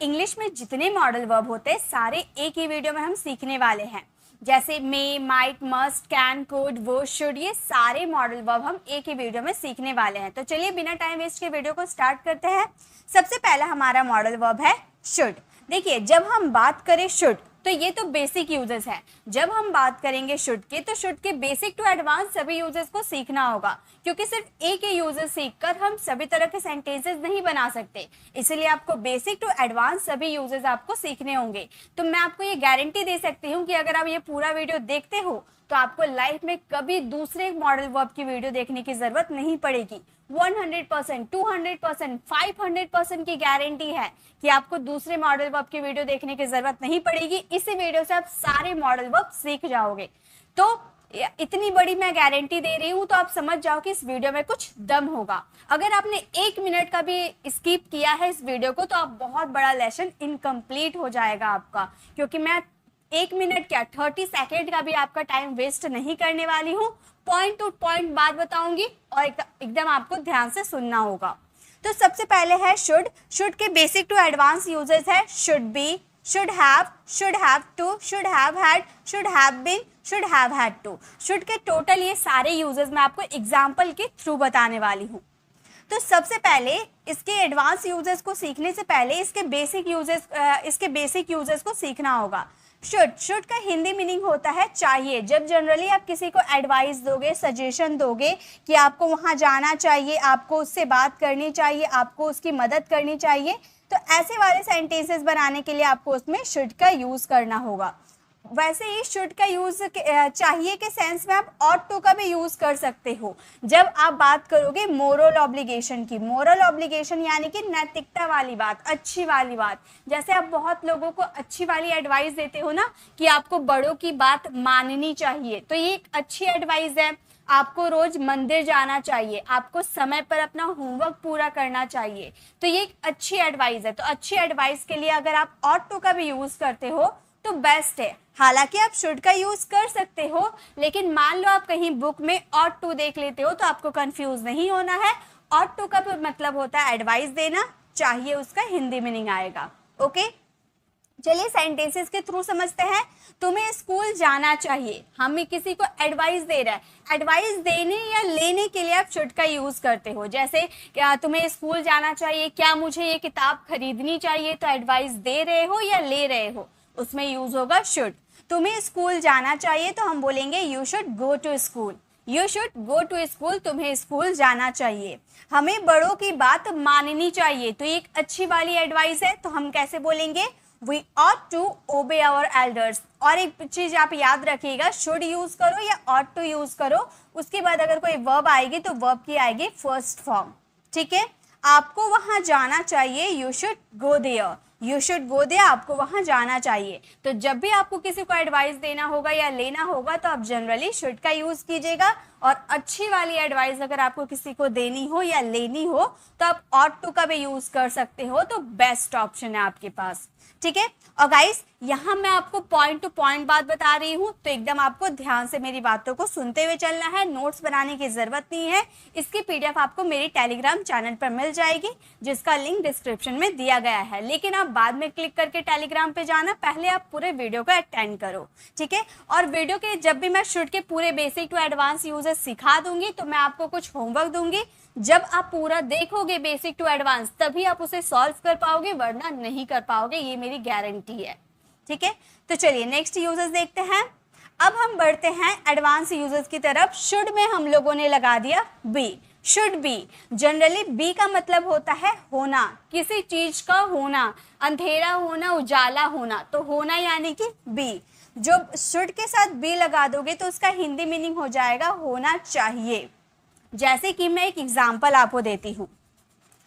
English में जितने modal verb होते हैं सारे एक ही वीडियो में हम सीखने वाले हैं। जैसे मे, माइट, मस्ट, कैन, कुड, वो, शुड, ये सारे मॉडल वर्ब हम एक ही वीडियो में सीखने वाले हैं। तो चलिए बिना टाइम वेस्ट के वीडियो को स्टार्ट करते हैं। सबसे पहला हमारा मॉडल वर्ब है शुड। देखिए, जब हम बात करें शुड तो ये तो बेसिक यूजेस है। जब हम बात करेंगे शुड के तो शुड के बेसिक टू एडवांस सभी यूजेस को सीखना होगा, क्योंकि सिर्फ एक ही यूजेस सीखकर हम सभी तरह के सेंटेंसेस नहीं बना सकते। इसलिए आपको बेसिक टू एडवांस सभी यूजेस आपको सीखने होंगे। तो मैं आपको ये गारंटी दे सकती हूँ कि अगर आप ये पूरा वीडियो देखते हो तो आपको लाइफ में कभी दूसरे मॉडल वर्ब की वीडियो देखने की जरूरत नहीं पड़ेगी। 100%, 200%, 500% की गारंटी है कि आपको दूसरे मॉडल वर्ब की वीडियो देखने की जरूरत नहीं पड़ेगी। इसी वीडियो से आप सारे मॉडल वर्ब सीख जाओगे। तो इतनी बड़ी मैं गारंटी दे रही हूं तो आप समझ जाओ कि इस वीडियो में कुछ दम होगा। अगर आपने 1 मिनट का भी स्किप किया है इस वीडियो को तो आप बहुत बड़ा लेसन इनकम्प्लीट हो जाएगा आपका, क्योंकि मैं 1 मिनट क्या 30 सेकेंड का भी आपका टाइम वेस्ट नहीं करने वाली हूँ। पॉइंट टू पॉइंट बात बताऊंगी और एकदम आपको ध्यान से सुनना होगा। तो सबसे पहले है शुड। शुड के बेसिक टू एडवांस यूजेस है should be, should have to, should have had, should have been, should have had to. Should के टोटल ये सारे यूजेस मैं आपको एग्जाम्पल के थ्रू बताने वाली हूँ। तो सबसे पहले इसके एडवांस यूजेस को सीखने से पहले इसके बेसिक यूजेस को सीखना होगा। शुड का हिंदी मीनिंग होता है चाहिए। जब जनरली आप किसी को एडवाइस दोगे, सजेशन दोगे कि आपको वहाँ जाना चाहिए, आपको उससे बात करनी चाहिए, आपको उसकी मदद करनी चाहिए, तो ऐसे वाले सेंटेंसेस बनाने के लिए आपको उसमें शुड का यूज़ करना होगा। वैसे ही शुड का यूज चाहिए के सेंस में आप ऑट टू का भी यूज कर सकते हो। जब आप बात करोगे मोरल ऑब्लिगेशन की, मोरल ऑब्लिगेशन यानी कि नैतिकता वाली बात, अच्छी वाली बात। जैसे आप बहुत लोगों को अच्छी वाली एडवाइस देते हो ना कि आपको बड़ों की बात माननी चाहिए, तो ये एक अच्छी एडवाइस है। आपको रोज मंदिर जाना चाहिए, आपको समय पर अपना होमवर्क पूरा करना चाहिए, तो ये एक अच्छी एडवाइस है। तो अच्छी एडवाइस के लिए अगर आप ऑट टू का भी यूज करते हो तो बेस्ट है। हालांकि आप शुड का यूज कर सकते हो, लेकिन मान लो आप कहीं बुक में ऑट टू देख लेते हो तो आपको कंफ्यूज नहीं होना है। ऑट टू का मतलब होता है एडवाइस देना, चाहिए उसका हिंदी मीनिंग आएगा। ओके, चलिए सेंटेंसेस के थ्रू समझते हैं। तुम्हें स्कूल जाना चाहिए, हमें किसी को एडवाइस दे रहा है। एडवाइस देने या लेने के लिए आप शुड का यूज करते हो। जैसे क्या तुम्हें स्कूल जाना चाहिए, क्या मुझे ये किताब खरीदनी चाहिए, तो एडवाइस दे रहे हो या ले रहे हो, उसमें यूज होगा शुड। तुम्हें स्कूल जाना चाहिए तो हम बोलेंगे you should go to school, you should go to school, तुम्हें स्कूल जाना चाहिए। हमें बड़ों की बात माननी चाहिए, तो ये एक अच्छी वाली एडवाइस है, तो हम कैसे बोलेंगे We ought to obey our elders। और एक चीज आप याद रखिएगा, शुड यूज करो या ought to यूज करो, उसके बाद अगर कोई वर्ब आएगी तो वर्ब की आएगी फर्स्ट फॉर्म। ठीक है, आपको वहां जाना चाहिए, you should go there, you should go there, आपको वहां जाना चाहिए। तो जब भी आपको किसी को एडवाइस देना होगा या लेना होगा तो आप जनरली शुड का यूज कीजिएगा। और अच्छी वाली एडवाइस अगर आपको किसी को देनी हो या लेनी हो तो आप ऑट टू का भी यूज कर सकते हो, तो बेस्ट ऑप्शन है आपके पास। ठीक है, और गाइस यहाँ मैं आपको पॉइंट टू पॉइंट बात बता रही हूँ, तो एकदम आपको ध्यान से मेरी बातों को सुनते हुए चलना है। नोट्स बनाने की जरूरत नहीं है। इसकी पीडीएफ आपको मेरी टेलीग्राम चैनल पर मिल जाएगी, जिसका लिंक डिस्क्रिप्शन में दिया गया है। लेकिन आप बाद में क्लिक करके टेलीग्राम पे जाना, पहले आप पूरे वीडियो को अटेंड करो। ठीक है, और वीडियो के जब भी मैं शुड के पूरे बेसिक टू एडवांस यूजेस सिखा दूंगी तो मैं आपको कुछ होमवर्क दूंगी। जब आप पूरा देखोगे बेसिक टू एडवांस तभी आप उसे सॉल्व कर पाओगे, वरना नहीं कर पाओगे, ये मेरी गारंटी है। ठीक है, तो चलिए नेक्स्ट यूजेस देखते हैं। अब हम बढ़ते हैं एडवांस यूजेस की तरफ। शुड में हम लोगों ने लगा दिया be, should be. Generally be का मतलब होता है होना, किसी चीज का होना, अंधेरा होना, उजाला होना, तो होना यानी कि बी। जो शुड के साथ बी लगा दोगे तो उसका हिंदी मीनिंग हो जाएगा होना चाहिए। जैसे कि मैं एक एग्जाम्पल आपको देती हूँ।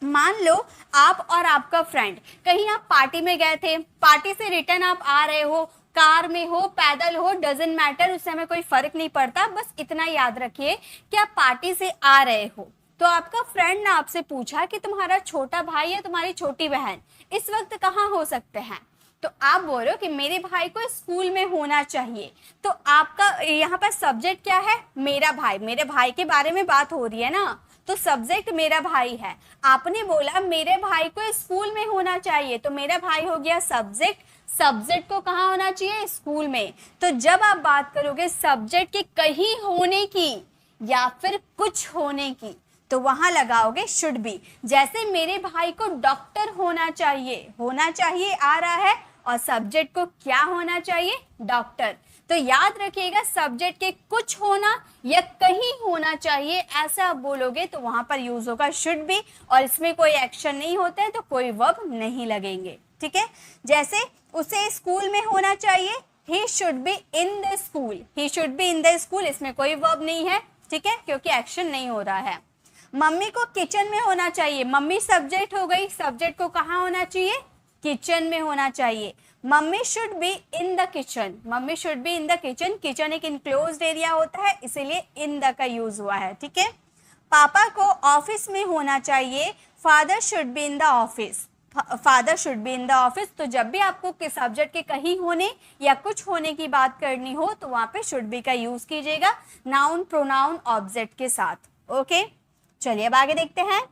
मान लो आप और आपका फ्रेंड कहीं आप पार्टी में गए थे, पार्टी से रिटर्न आप आ रहे हो, कार में हो, पैदल हो, डजंट मैटर, उससे हमें कोई फर्क नहीं पड़ता। बस इतना याद रखिए कि आप पार्टी से आ रहे हो, तो आपका फ्रेंड ने आपसे पूछा कि तुम्हारा छोटा भाई या तुम्हारी छोटी बहन इस वक्त कहाँ हो सकते हैं, तो आप बोल रहे हो कि मेरे भाई को स्कूल में होना चाहिए। तो आपका यहाँ पर सब्जेक्ट क्या है, मेरा भाई, मेरे भाई के बारे में बात हो रही है ना, तो सब्जेक्ट मेरा भाई है। आपने बोला मेरे भाई को स्कूल में होना चाहिए, तो मेरा भाई हो गया सब्जेक्ट। सब्जेक्ट को कहाँ होना चाहिए? स्कूल में। तो जब आप बात करोगे सब्जेक्ट के कहीं होने की या फिर कुछ होने की, तो वहां लगाओगे शुड बी। जैसे मेरे भाई को डॉक्टर होना चाहिए आ रहा है, और सब्जेक्ट को क्या होना चाहिए? डॉक्टर। तो याद रखिएगा सब्जेक्ट के कुछ होना या कहीं होना चाहिए, ऐसा आप बोलोगे तो वहां पर यूज होगा शुड बी, और इसमें कोई एक्शन नहीं होता है तो कोई वर्ब नहीं लगेंगे। ठीक है, जैसे उसे स्कूल में होना चाहिए, he should be in the school. He should be in the school, इसमें कोई वर्ब नहीं है। ठीक है, क्योंकि एक्शन नहीं हो रहा है। मम्मी को किचन में होना चाहिए, मम्मी सब्जेक्ट हो गई, सब्जेक्ट को कहाँ होना चाहिए? किचन में होना चाहिए। Mummy should be in the kitchen, mummy should be in the kitchen. Kitchen एक इनक्लोज्ड एरिया होता है, इसीलिए इन द का यूज हुआ है। ठीक है, पापा को ऑफिस में होना चाहिए, father should be in the office. Father should be in the office. तो जब भी आपको सब्जेक्ट के कहीं होने या कुछ होने की बात करनी हो तो वहां पे शुड बी का यूज कीजिएगा नाउन, प्रोनाउन, ऑब्जेक्ट के साथ। ओके, चलिए अब आगे देखते हैं।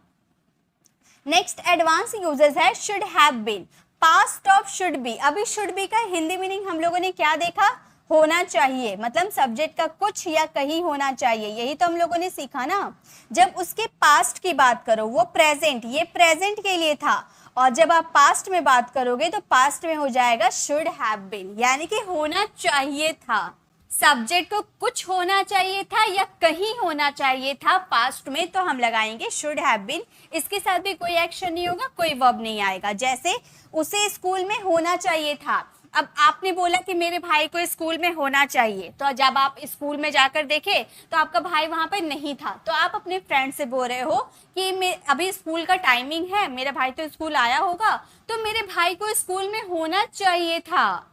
नेक्स्ट एडवांस यूजेस है should have been. Past of should be. अभी शुड बी का हिंदी मीनिंग हम लोगों ने क्या देखा? होना चाहिए, मतलब सब्जेक्ट का कुछ या कहीं होना चाहिए, यही तो हम लोगों ने सीखा ना। जब उसके पास्ट की बात करो, वो प्रेजेंट, ये प्रेजेंट के लिए था, और जब आप पास्ट में बात करोगे तो पास्ट में हो जाएगा शुड हैव बीन, यानी कि होना चाहिए था। सब्जेक्ट को कुछ होना चाहिए था या कहीं होना चाहिए था पास्ट में, तो हम लगाएंगे शुड हैव बीन। इसके साथ भी कोई एक्शन नहीं होगा, कोई वर्ब नहीं आएगा। जैसे उसे स्कूल में होना चाहिए था, अब आपने बोला कि मेरे भाई को स्कूल में होना चाहिए, तो जब आप स्कूल में जाकर देखे तो आपका भाई वहां पर नहीं था, तो आप अपने फ्रेंड से बोल रहे हो कि अभी स्कूल का टाइमिंग है, मेरा भाई तो स्कूल आया होगा, तो मेरे भाई को स्कूल में होना चाहिए था।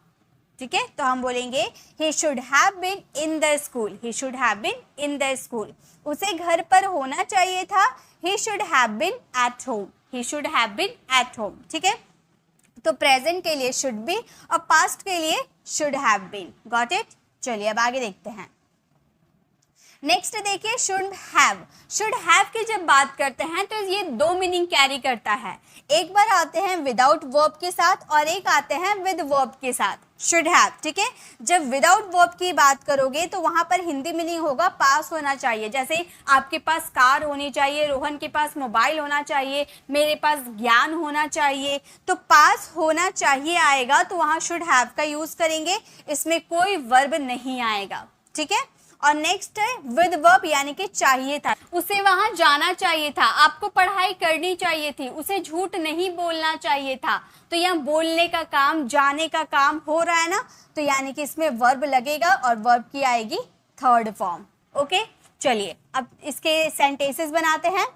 ठीक है, तो हम बोलेंगे he should have been in the school, he should have been in the school। उसे घर पर होना चाहिए था, he should have been at home, he should have been at home। ठीक है, तो प्रेजेंट के लिए should be और पास्ट के लिए should have been। Got it? चलिए अब आगे देखते हैं। नेक्स्ट देखिए शुड हैव। शुड हैव की जब बात करते हैं तो ये दो मीनिंग कैरी करता है। एक बार आते हैं विदाउट वर्ब के साथ और एक आते हैं विद वर्ब के साथ। शुड हैव, ठीक है, जब विदाउट वर्ब की बात करोगे तो वहां पर हिंदी मीनिंग होगा पास होना चाहिए। जैसे आपके पास कार होनी चाहिए, रोहन के पास मोबाइल होना चाहिए, मेरे पास ज्ञान होना चाहिए, तो पास होना चाहिए आएगा तो वहां शुड हैव का यूज करेंगे, इसमें कोई वर्ब नहीं आएगा। ठीक है, और नेक्स्ट है विद वर्ब, यानी कि चाहिए था, उसे वहां जाना चाहिए था, आपको पढ़ाई करनी चाहिए थी, उसे झूठ नहीं बोलना चाहिए था, तो यहाँ बोलने का काम, जाने का काम हो रहा है ना, तो यानी कि इसमें वर्ब लगेगा और वर्ब की आएगी थर्ड फॉर्म। ओके, चलिए अब इसके सेंटेंसेस बनाते हैं।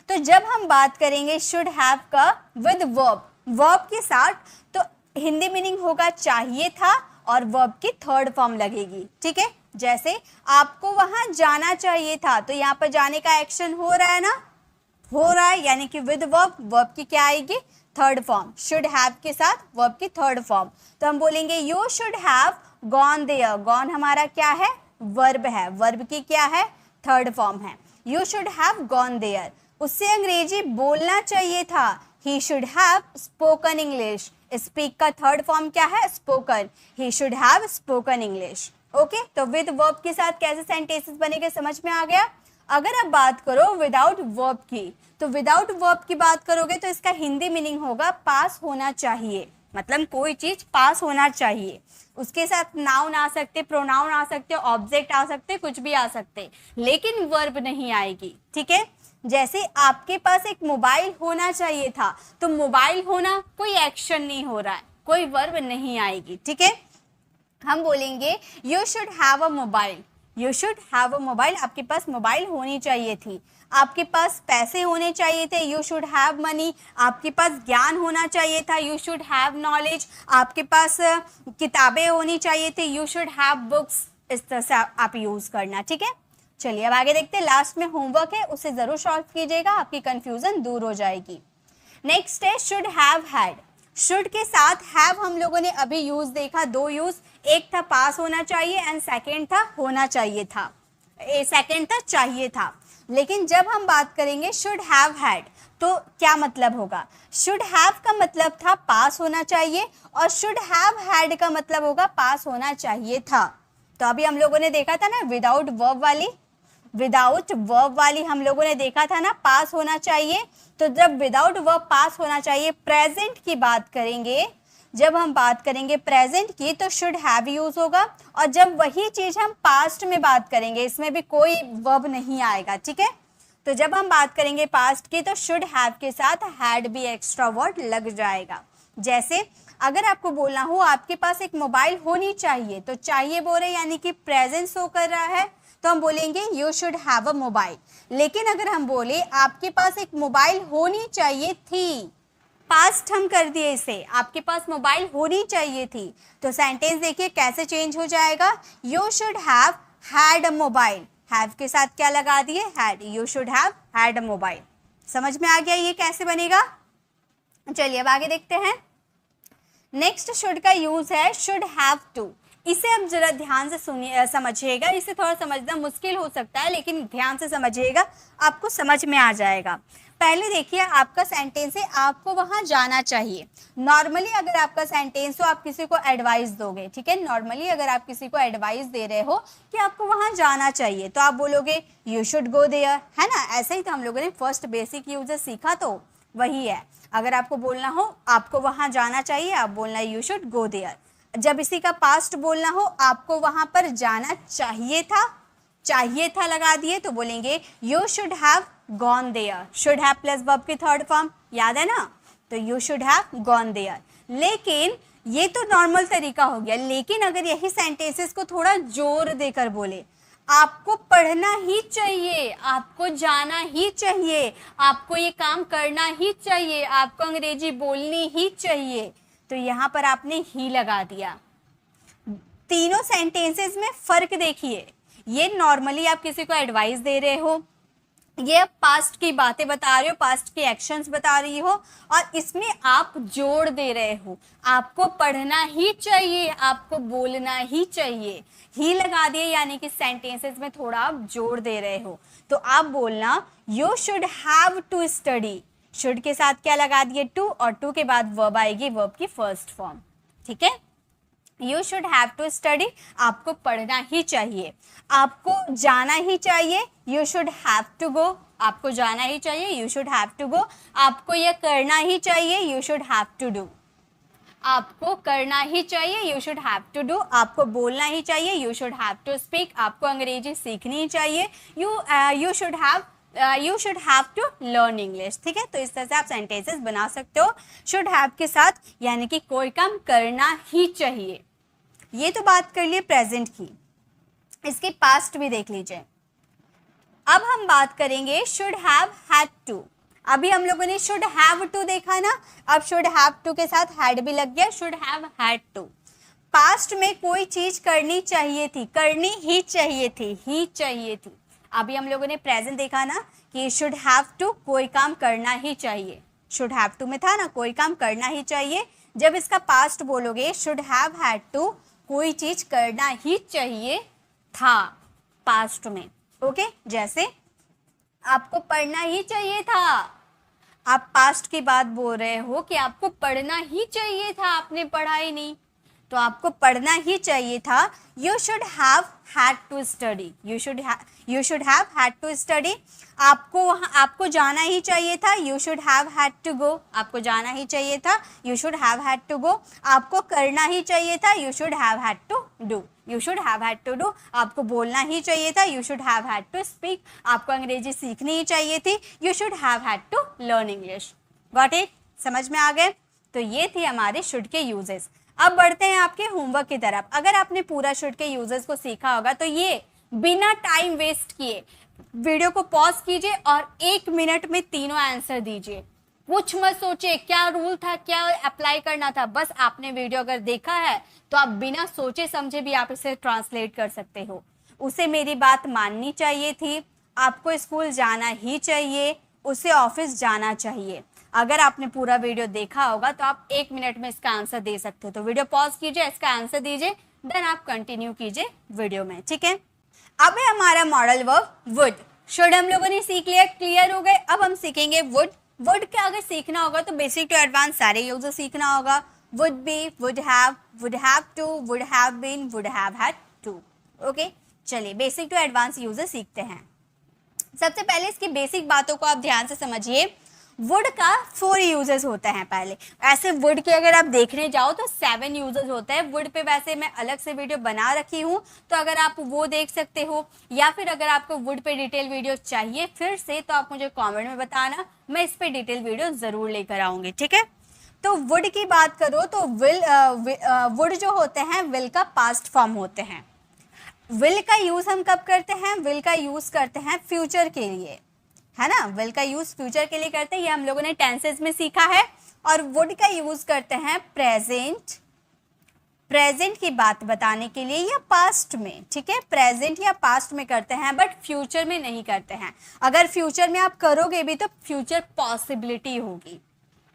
तो जब हम बात करेंगे शुड हैव का विद वर्ब, वर्ब के साथ, तो हिंदी मीनिंग होगा चाहिए था और वर्ब की थर्ड फॉर्म लगेगी। ठीक है, जैसे आपको वहां जाना चाहिए था, तो यहाँ पर जाने का एक्शन हो रहा है ना, हो रहा है, यानी कि विद वर्ब, वर्ब की क्या आएगी थर्ड फॉर्म, शुड हैव के साथ वर्ब की थर्ड फॉर्म। तो हम बोलेंगे you should have gone there. Gone हमारा क्या है, वर्ब है, वर्ब की क्या है थर्ड फॉर्म है, you should have gone there. उससे अंग्रेजी बोलना चाहिए था, he should have spoken English. Speak का थर्ड फॉर्म क्या है, spoken, he should have spoken English. Okay, तो विद वर्ब के साथ कैसे सेंटेंसेस बनेंगे समझ में आ गया। अगर आप बात करो विदाउट वर्ब की, तो विदाउट वर्ब की बात करोगे तो इसका हिंदी मीनिंग होगा पास होना चाहिए, मतलब कोई चीज पास होना चाहिए, उसके साथ नाउन आ सकते, प्रोनाउन आ सकते, ऑब्जेक्ट आ सकते, कुछ भी आ सकते, लेकिन वर्ब नहीं आएगी। ठीक है, जैसे आपके पास एक मोबाइल होना चाहिए था, तो मोबाइल होना कोई एक्शन नहीं हो रहा है, कोई वर्ब नहीं आएगी। ठीक है, हम बोलेंगे you should have a mobile, you should have a mobile, आपके पास मोबाइल होनी चाहिए थी, आपके पास पैसे होने चाहिए थे, यू शुड हैव मनी, आपके पास ज्ञान होना चाहिए था, यू शुड हैव नॉलेज, आपके पास किताबें होनी चाहिए थी, यू शुड हैव बुक्स। इस तरह से आप यूज करना। ठीक है, चलिए अब आगे देखते हैं। लास्ट में होमवर्क है, उसे जरूर सॉल्व कीजिएगा, आपकी कंफ्यूजन दूर हो जाएगी। नेक्स्ट है शुड हैव हैड। शुड के साथ हैव हम लोगों ने अभी यूज देखा, दो यूज, एक था पास होना चाहिए एंड सेकेंड था होना चाहिए था, सेकेंड था चाहिए था। लेकिन जब हम बात करेंगे शुड हैव हैड तो क्या मतलब होगा? शुड हैव का मतलब था पास होना चाहिए और शुड हैव हैड का मतलब होगा पास होना चाहिए था। तो अभी हम लोगों ने देखा था ना विदाउट वर्ब वाली हम लोगों ने देखा था ना, पास होना चाहिए। तो जब विदाउट वर्ब पास होना चाहिए, प्रेजेंट की बात करेंगे, जब हम बात करेंगे प्रेजेंट की तो शुड हैव यूज होगा। और जब वही चीज हम पास्ट में बात करेंगे, इसमें भी कोई वर्ब नहीं आएगा, ठीक है। तो जब हम बात करेंगे पास्ट की तो शुड हैव के साथ हैड भी एक्स्ट्रा वर्ड लग जाएगा। जैसे अगर आपको बोलना हो आपके पास एक मोबाइल होनी चाहिए, तो चाहिए बोल रहे यानी कि प्रेजेंट शो कर रहा है, तो हम बोलेंगे you should have a mobile. लेकिन अगर हम बोले आपके पास एक मोबाइल होनी चाहिए थी, पास्ट हम कर दिए इसे, आपके पास मोबाइल होनी चाहिए थी, तो सेंटेंस देखिए कैसे चेंज हो जाएगा। You should have had a mobile, have के साथ क्या लगा दिए? Had. You should have had a mobile. समझ में आ गया ये कैसे बनेगा? चलिए अब आगे देखते हैं। नेक्स्ट शुड का यूज है शुड हैव टू। इसे अब जरा ध्यान से सुनिए, समझिएगा। इसे थोड़ा समझना मुश्किल हो सकता है, लेकिन ध्यान से समझिएगा, आपको समझ में आ जाएगा। पहले देखिए आपका सेंटेंस है आपको वहां जाना चाहिए। नॉर्मली अगर आपका सेंटेंस हो आप किसी को एडवाइस दोगे, ठीक है। नॉर्मली अगर आप किसी को एडवाइस दे रहे हो कि आपको वहां जाना चाहिए, तो आप बोलोगे यू शुड गो देयर, है ना। ऐसे ही तो हम लोगों ने फर्स्ट बेसिक यूजेस सीखा, तो वही है। अगर आपको बोलना हो आपको वहां जाना चाहिए, आप बोलना यू शुड गो देयर। जब इसी का पास्ट बोलना हो आपको वहां पर जाना चाहिए था लगा दिए, तो बोलेंगे you should have gone there. Should have plus verb की थर्ड फॉर्म, याद है ना, तो you should have gone there. लेकिन ये तो नॉर्मल तरीका हो गया, लेकिन अगर यही सेंटेंसेस को थोड़ा जोर देकर बोले, आपको पढ़ना ही चाहिए, आपको जाना ही चाहिए, आपको ये काम करना ही चाहिए, आपको अंग्रेजी बोलनी ही चाहिए, तो यहाँ पर आपने ही लगा दिया। तीनों सेंटेंसेस में फर्क देखिए। ये नॉर्मली आप किसी को एडवाइस दे रहे हो, ये आप पास्ट की बातें बता रहे हो, पास्ट के एक्शंस बता रही हो, और इसमें आप जोड़ दे रहे हो, आपको पढ़ना ही चाहिए, आपको बोलना ही चाहिए। ही लगा दिए यानी कि सेंटेंसेस में थोड़ा आप जोड़ दे रहे हो। तो आप बोलना you should have to study. Should के साथ क्या लगा दिए? टू, और टू के बाद वर्ब आएगी, वर्ब की फर्स्ट फॉर्म, ठीक है। You should have to study, आपको पढ़ना ही चाहिए। आपको जाना ही चाहिए, you should have to go, आपको जाना ही चाहिए, you should have to go. आपको यह करना ही चाहिए, you should have to do, आपको करना ही चाहिए, you should have to do. आपको बोलना ही चाहिए, you should have to speak, आपको अंग्रेजी सीखनी ही चाहिए, you should have to learn English, ठीक है। तो इस तरह से आप सेंटेंसेस बना सकते हो शुड हैव के साथ, यानी कि कोई काम करना ही चाहिए। ये तो बात कर लिए प्रेजेंट की, इसके पास्ट भी देख लीजिए। अब हम बात करेंगे शुड हैव हैड टू। अभी हम लोगों ने शुड हैव टू देखा ना, अब शुड हैव टू के साथ हैड भी लग गया, should have had to. Past में कोई चीज करनी चाहिए थी, करनी ही चाहिए थी। अभी हम लोगों ने प्रेजेंट देखा ना कि शुड हैव टू, कोई काम करना ही चाहिए। शुड हैव टू में था ना कोई काम करना ही चाहिए। जब इसका पास्ट बोलोगे शुड हैव हैड टू, कोई चीज करना ही चाहिए था पास्ट में, ओके। जैसे आपको पढ़ना ही चाहिए था, आप पास्ट की बात बोल रहे हो कि आपको पढ़ना ही चाहिए था, आपने पढ़ा ही नहीं, तो आपको पढ़ना ही चाहिए था। You should have had to study, you should have had to study. आपको जाना ही चाहिए था, you should have had to go, आपको जाना ही चाहिए था, you should have had to go. आपको करना ही चाहिए था, you should have had to do, you should have had to do. आपको बोलना ही चाहिए था, you should have had to speak, आपको अंग्रेजी सीखनी ही चाहिए थी, you should have had to learn English. Got it? समझ में आ गए? तो ये थी हमारे शुड के यूजेस। अब बढ़ते हैं आपके होमवर्क की तरफ। अगर आपने पूरा शुड के यूजेस को सीखा होगा तो ये बिना टाइम वेस्ट किए वीडियो को पॉज कीजिए और 1 मिनट में तीनों आंसर दीजिए। कुछ मत सोचे क्या रूल था, क्या अप्लाई करना था, बस आपने वीडियो अगर देखा है तो आप बिना सोचे समझे भी आप इसे ट्रांसलेट कर सकते हो। उसे मेरी बात माननी चाहिए थी, आपको स्कूल जाना ही चाहिए, उसे ऑफिस जाना चाहिए। अगर आपने पूरा वीडियो देखा होगा तो आप 1 मिनट में इसका आंसर दे सकते हो। तो वीडियो पॉज कीजिए, इसका आंसर दीजिए, देन आप कंटिन्यू कीजिए वीडियो में, ठीक है। अब है हमारा मॉडल वर्ब वुड। शुड हम लोगों ने सीख लिया, क्लियर हो गए। अब हम सीखेंगे वुड। वुड का अगर सीखना होगा तो बेसिक टू एडवांस सारे यूजेस सीखना होगा। Would be, would have to, would have been, would have had to. Okay, चलिए बेसिक टू एडवांस यूजेस सीखते हैं। सबसे पहले इसकी बेसिक बातों को आप ध्यान से समझिए। वुड का 4 यूजेस होते हैं। पहले ऐसे वुड के अगर आप देखने जाओ तो 7 यूजेस होते हैं। वुड पे वैसे मैं अलग से वीडियो बना रखी हूँ, तो अगर आप वो देख सकते हो, या फिर अगर आपको वुड पे डिटेल वीडियो चाहिए फिर से तो आप मुझे कमेंट में बताना, मैं इस पे डिटेल वीडियो जरूर लेकर आऊंगी, ठीक है। तो वुड की बात करो तो वुड जो होते हैं विल का पास्ट फॉर्म होते हैं। विल का यूज हम कब करते हैं? विल का यूज करते हैं फ्यूचर के लिए, है ना। विल का यूज फ्यूचर के लिए करते हैं, ये हम लोगों ने टेंसेस में सीखा है। और वुड का यूज करते हैं प्रेजेंट की बात बताने के लिए या पास्ट में, ठीक है। प्रेजेंट या पास्ट में करते हैं, बट फ्यूचर में नहीं करते हैं। अगर फ्यूचर में आप करोगे भी तो फ्यूचर पॉसिबिलिटी होगी,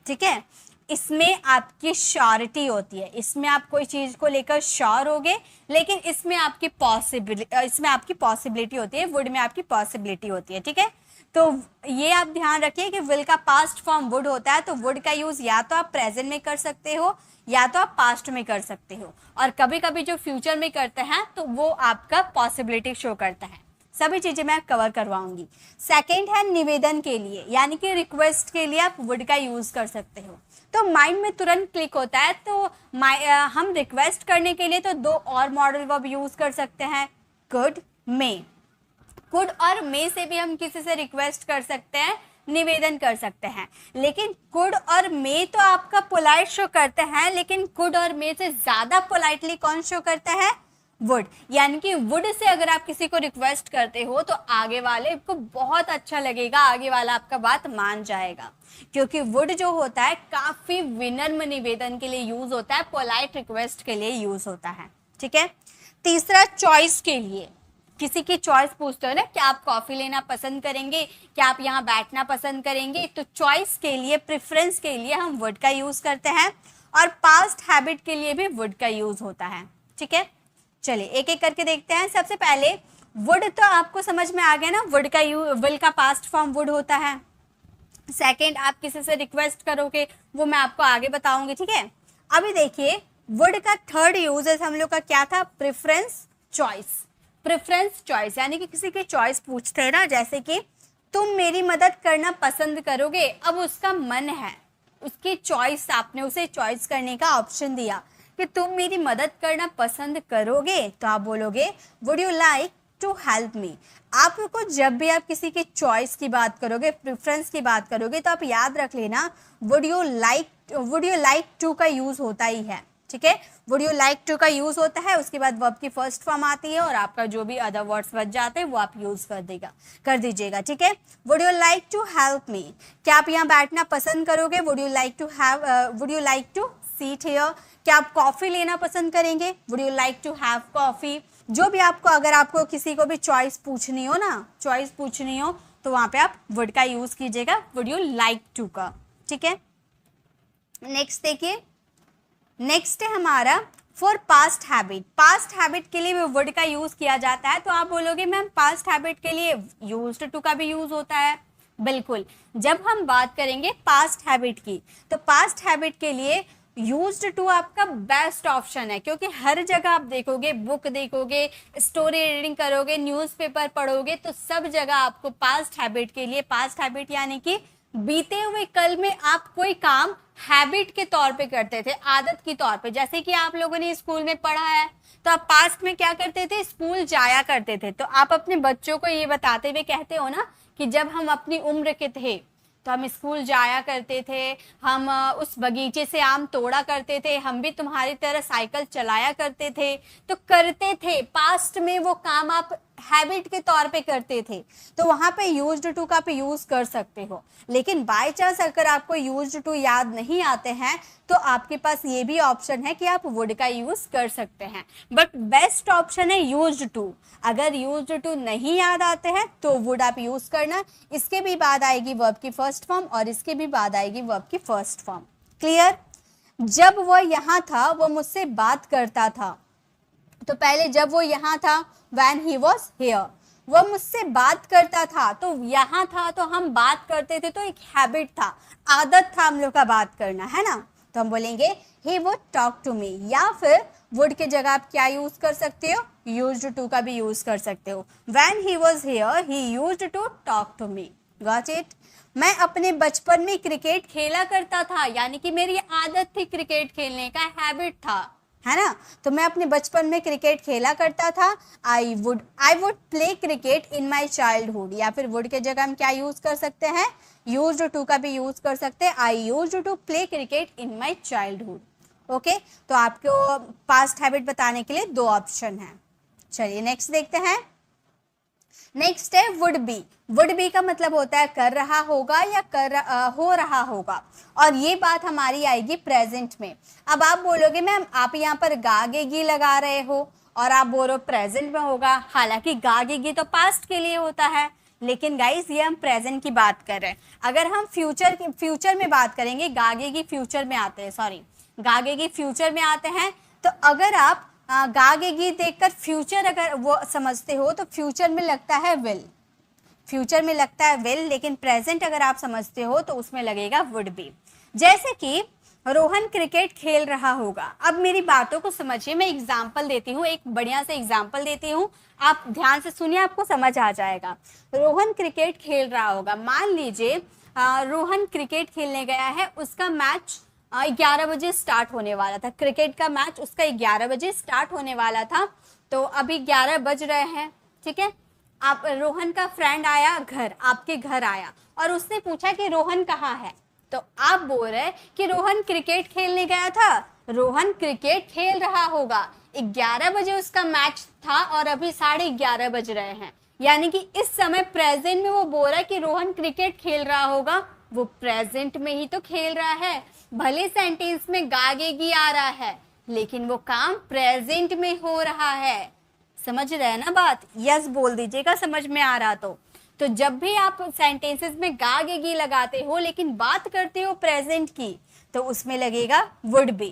ठीक है। इसमें आपकी श्योरिटी होती है, इसमें आप कोई चीज को लेकर श्योर होगे, लेकिन इसमें आपकी पॉसिबिलिटी होती है। वुड में आपकी पॉसिबिलिटी होती है, ठीक है। तो ये आप ध्यान रखिए कि विल का पास्ट फॉर्म वुड होता है। तो वुड का यूज या तो आप प्रेजेंट में कर सकते हो या तो आप पास्ट में कर सकते हो, और कभी कभी जो फ्यूचर में करते हैं तो वो आपका पॉसिबिलिटी शो करता है। सभी चीजें मैं कवर करवाऊंगी। सेकेंड है निवेदन के लिए, यानी कि रिक्वेस्ट के लिए आप वुड का यूज कर सकते हो। तो माइंड में तुरंत क्लिक होता है, तो हम रिक्वेस्ट करने के लिए तो 2 और मॉडल वर्ब यूज कर सकते हैं, कुड, मे। कुड और मे से भी हम किसी से रिक्वेस्ट कर सकते हैं, निवेदन कर सकते हैं। लेकिन कुड और मे तो आपका पोलाइट शो करते हैं, लेकिन कुड और मे से ज्यादा पोलाइटली कौन शो करता है? वुड। यानी कि वुड से अगर आप किसी को रिक्वेस्ट करते हो तो आगे वाले को बहुत अच्छा लगेगा, आगे वाला आपका बात मान जाएगा, क्योंकि वुड जो होता है काफी विनम्र निवेदन के लिए यूज होता है, पोलाइट रिक्वेस्ट के लिए यूज होता है, ठीक है। तीसरा चॉइस के लिए, किसी की चॉइस पूछते हो ना, क्या आप कॉफी लेना पसंद करेंगे, क्या आप यहाँ बैठना पसंद करेंगे, तो चॉइस के लिए, प्रेफरेंस के लिए हम वुड का यूज करते हैं। और पास्ट हैबिट के लिए भी वुड का यूज होता है, ठीक है। चलिए एक एक करके देखते हैं। सबसे पहले वुड तो आपको समझ में आ गया ना, वुड का विल का पास्ट फॉर्म वुड होता है। सेकंड, आप किसी से रिक्वेस्ट करोगे वो मैं आपको आगे बताऊंगी, ठीक है। अभी देखिए वुड का थर्ड यूजेस हम लोग का क्या था? Preference, choice. प्रेफरेंस, चॉइस, यानी कि किसी की चॉइस पूछते हैं ना, जैसे कि तुम मेरी मदद करना पसंद करोगे। अब उसका मन है, उसकी चॉइस, आपने उसे चॉइस करने का ऑप्शन दिया कि तुम मेरी मदद करना पसंद करोगे, तो आप बोलोगे would you like to help me. आपको जब भी आप किसी की चॉइस की बात करोगे, प्रेफरेंस की बात करोगे, तो आप याद रख लेना वुड यू लाइक टू का यूज होता ही है, ठीक है। वुड यू लाइक टू का यूज होता है, उसके बाद वर्ब की फर्स्ट फॉर्म आती है और आपका जो भी अदर वर्ड्स बच जाते हैं वो आप यूज कर दीजिएगा, ठीक है। Would you like to help me, क्या आप यहाँ बैठना पसंद करोगे? Would you like to seat here, क्या आप कॉफी लेना पसंद करेंगे? Would you like to have coffee. जो भी आपको, अगर आपको किसी को भी चॉइस पूछनी हो तो वहां पे आप वुड का यूज कीजिएगा, वुड यू लाइक टू का, ठीक है। नेक्स्ट देखिए, नेक्स्ट है हमारा for past habit. Past habit के लिए भी वुड का यूज किया जाता है। तो आप बोलोगे मैम पास्ट हैबिट के लिए यूज्ड टू का भी यूज होता है। बिल्कुल, जब हम बात करेंगे पास्ट हैबिट की, तो पास्ट हैबिट के लिए यूज्ड टू आपका बेस्ट ऑप्शन है, क्योंकि हर जगह आप देखोगे, बुक देखोगे, स्टोरी रीडिंग करोगे, न्यूज़पेपर पढ़ोगे, तो सब जगह आपको पास्ट हैबिट के लिए, पास्ट हैबिट यानी कि बीते हुए कल में आप कोई काम हैबिट के तौर पे करते थे, आदत के तौर पे। जैसे कि आप लोगों ने स्कूल में पढ़ा है, तो आप पास्ट में क्या करते थे? स्कूल जाया करते थे। तो आप अपने बच्चों को ये बताते हुए कहते हो ना कि जब हम अपनी उम्र के थे तो हम स्कूल जाया करते थे, हम उस बगीचे से आम तोड़ा करते थे, हम भी तुम्हारी तरह साइकिल चलाया करते थे। तो करते थे, पास्ट में वो काम आप हैबिट के तौर पे करते थे, तो वहां पे यूज्ड टू का पे यूज कर सकते हो। लेकिन बाय चांस अगर आपको यूज्ड टू याद नहीं आते हैं तो आपके पास ये भी ऑप्शन है कि आप वुड का यूज कर सकते हैं, बट बेस्ट ऑप्शन है यूज्ड टू। अगर यूज्ड टू नहीं याद आते हैं तो वुड आप यूज करना। इसके भी बाद आएगी वर्ब की फर्स्ट फॉर्म और इसके भी बाद आएगी वर्ब की फर्स्ट फॉर्म। क्लियर? जब वो यहाँ था, वो मुझसे बात करता था, तो पहले जब वो यहाँ था, when he was here, वो मुझसे बात करता था, तो यहाँ था तो हम बात करते थे, तो एक हैबिट था, आदत था हम लोग का बात करना, है ना। तो हम बोलेंगे he would talk to me, या फिर वुड के जगह आप क्या यूज कर सकते हो, यूज्ड टू का भी यूज कर सकते हो। When he was here he used to talk to me, got it. मैं अपने बचपन में क्रिकेट खेला करता था, यानी कि मेरी आदत थी क्रिकेट खेलने का, हैबिट था, है ना। तो मैं अपने बचपन में क्रिकेट खेला करता था। I would play cricket in my childhood, या फिर वुड के जगह हम क्या यूज कर सकते हैं, यूज्ड टू का भी यूज कर सकते हैं। I used to play cricket in my childhood. Okay, तो आपको पास्ट हैबिट बताने के लिए 2 ऑप्शन है। चलिए नेक्स्ट देखते हैं। नेक्स्ट है वुड बी। वुड बी का मतलब होता है कर रहा होगा या हो रहा होगा, और ये बात हमारी आएगी प्रेजेंट में। अब आप बोलोगे मैम आप यहाँ पर गागेगी लगा रहे हो और आप बोलो प्रेजेंट में होगा, हालांकि गागेगी तो पास्ट के लिए होता है, लेकिन गाइस ये हम प्रेजेंट की बात कर रहे हैं। अगर हम फ्यूचर में बात करेंगे, गागेगी फ्यूचर में आते हैं, सॉरी गागेगी फ्यूचर में आते हैं। तो अगर आप गागेगी देखकर फ्यूचर अगर वो समझते हो तो फ्यूचर में लगता है विल, फ्यूचर में लगता है विल, लेकिन प्रेजेंट अगर आप समझते हो तो उसमें लगेगा वुड बी। जैसे कि रोहन क्रिकेट खेल रहा होगा। अब मेरी बातों को समझिए, मैं एग्जाम्पल देती हूँ, एक बढ़िया से एग्जाम्पल देती हूँ, आप ध्यान से सुनिए, आपको समझ आ जाएगा। रोहन क्रिकेट खेल रहा होगा, मान लीजिए रोहन क्रिकेट खेलने गया है, उसका मैच 11 बजे स्टार्ट होने वाला था, क्रिकेट का मैच उसका 11 बजे स्टार्ट होने वाला था। तो अभी 11 बज रहे हैं, ठीक है। आप रोहन का फ्रेंड आया घर, आपके घर आया और उसने पूछा कि रोहन कहाँ है, तो आप बोल रहे कि रोहन क्रिकेट खेलने गया था। रोहन क्रिकेट खेल रहा होगा, 11 बजे उसका मैच था और अभी 11:30 बज रहे हैं, यानी कि इस समय प्रेजेंट में वो बोल रहा है कि रोहन क्रिकेट खेल रहा होगा, वो प्रेजेंट में ही तो खेल रहा है। भले सेंटेंस में गागेगी आ रहा है, लेकिन वो काम प्रेजेंट में हो रहा है। समझ रहे हैं ना बात, यस बोल दीजिएगा समझ में आ रहा तो जब भी आप सेंटेंसेस में गागेगी लगाते हो लेकिन बात करते हो प्रेजेंट की, तो उसमें लगेगा वुड बी,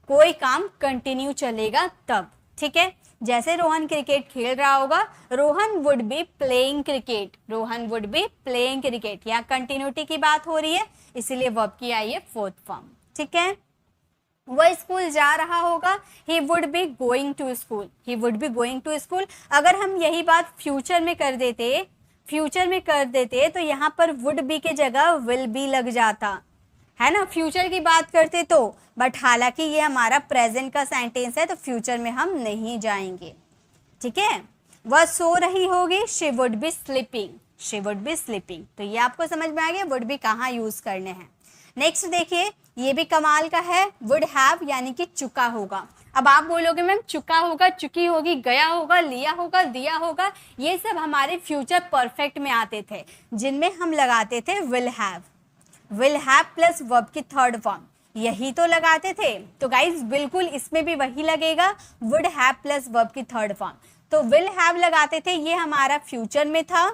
कोई काम कंटिन्यू चलेगा तब, ठीक है। जैसे रोहन क्रिकेट खेल रहा होगा, Rohan would be playing cricket, Rohan would be playing cricket, यहाँ कंटिन्यूटी की बात हो रही है, इसीलिए वर्ब की आई है 4th फॉर्म, ठीक है। वह स्कूल जा रहा होगा, he would be going to school, he would be going to school. अगर हम यही बात फ्यूचर में कर देते तो यहाँ पर वुड बी के जगह विल बी लग जाता, है ना, फ्यूचर की बात करते तो। बट हालांकि ये हमारा प्रेजेंट का सेंटेंस है तो फ्यूचर में हम नहीं जाएंगे, ठीक है। वह सो रही होगी, she would be sleeping, she would be sleeping. तो ये आपको समझ में आ गया वुड बी कहाँ यूज करने हैं। नेक्स्ट देखिए, ये भी कमाल का है, वुड हैव यानी कि चुका होगा। अब आप बोलोगे मैम चुका होगा, चुकी होगी, गया होगा, लिया होगा, दिया होगा, ये सब हमारे फ्यूचर परफेक्ट में आते थे, जिनमें हम लगाते थे विल हैव प्लस वर्ब की 3rd फॉर्म, यही तो लगाते थे। तो गाइज बिल्कुल इसमें भी वही लगेगा, वुड हैव प्लस वर्ब की 3rd फॉर्म। तो विल हैव लगाते थे, ये हमारा फ्यूचर में था,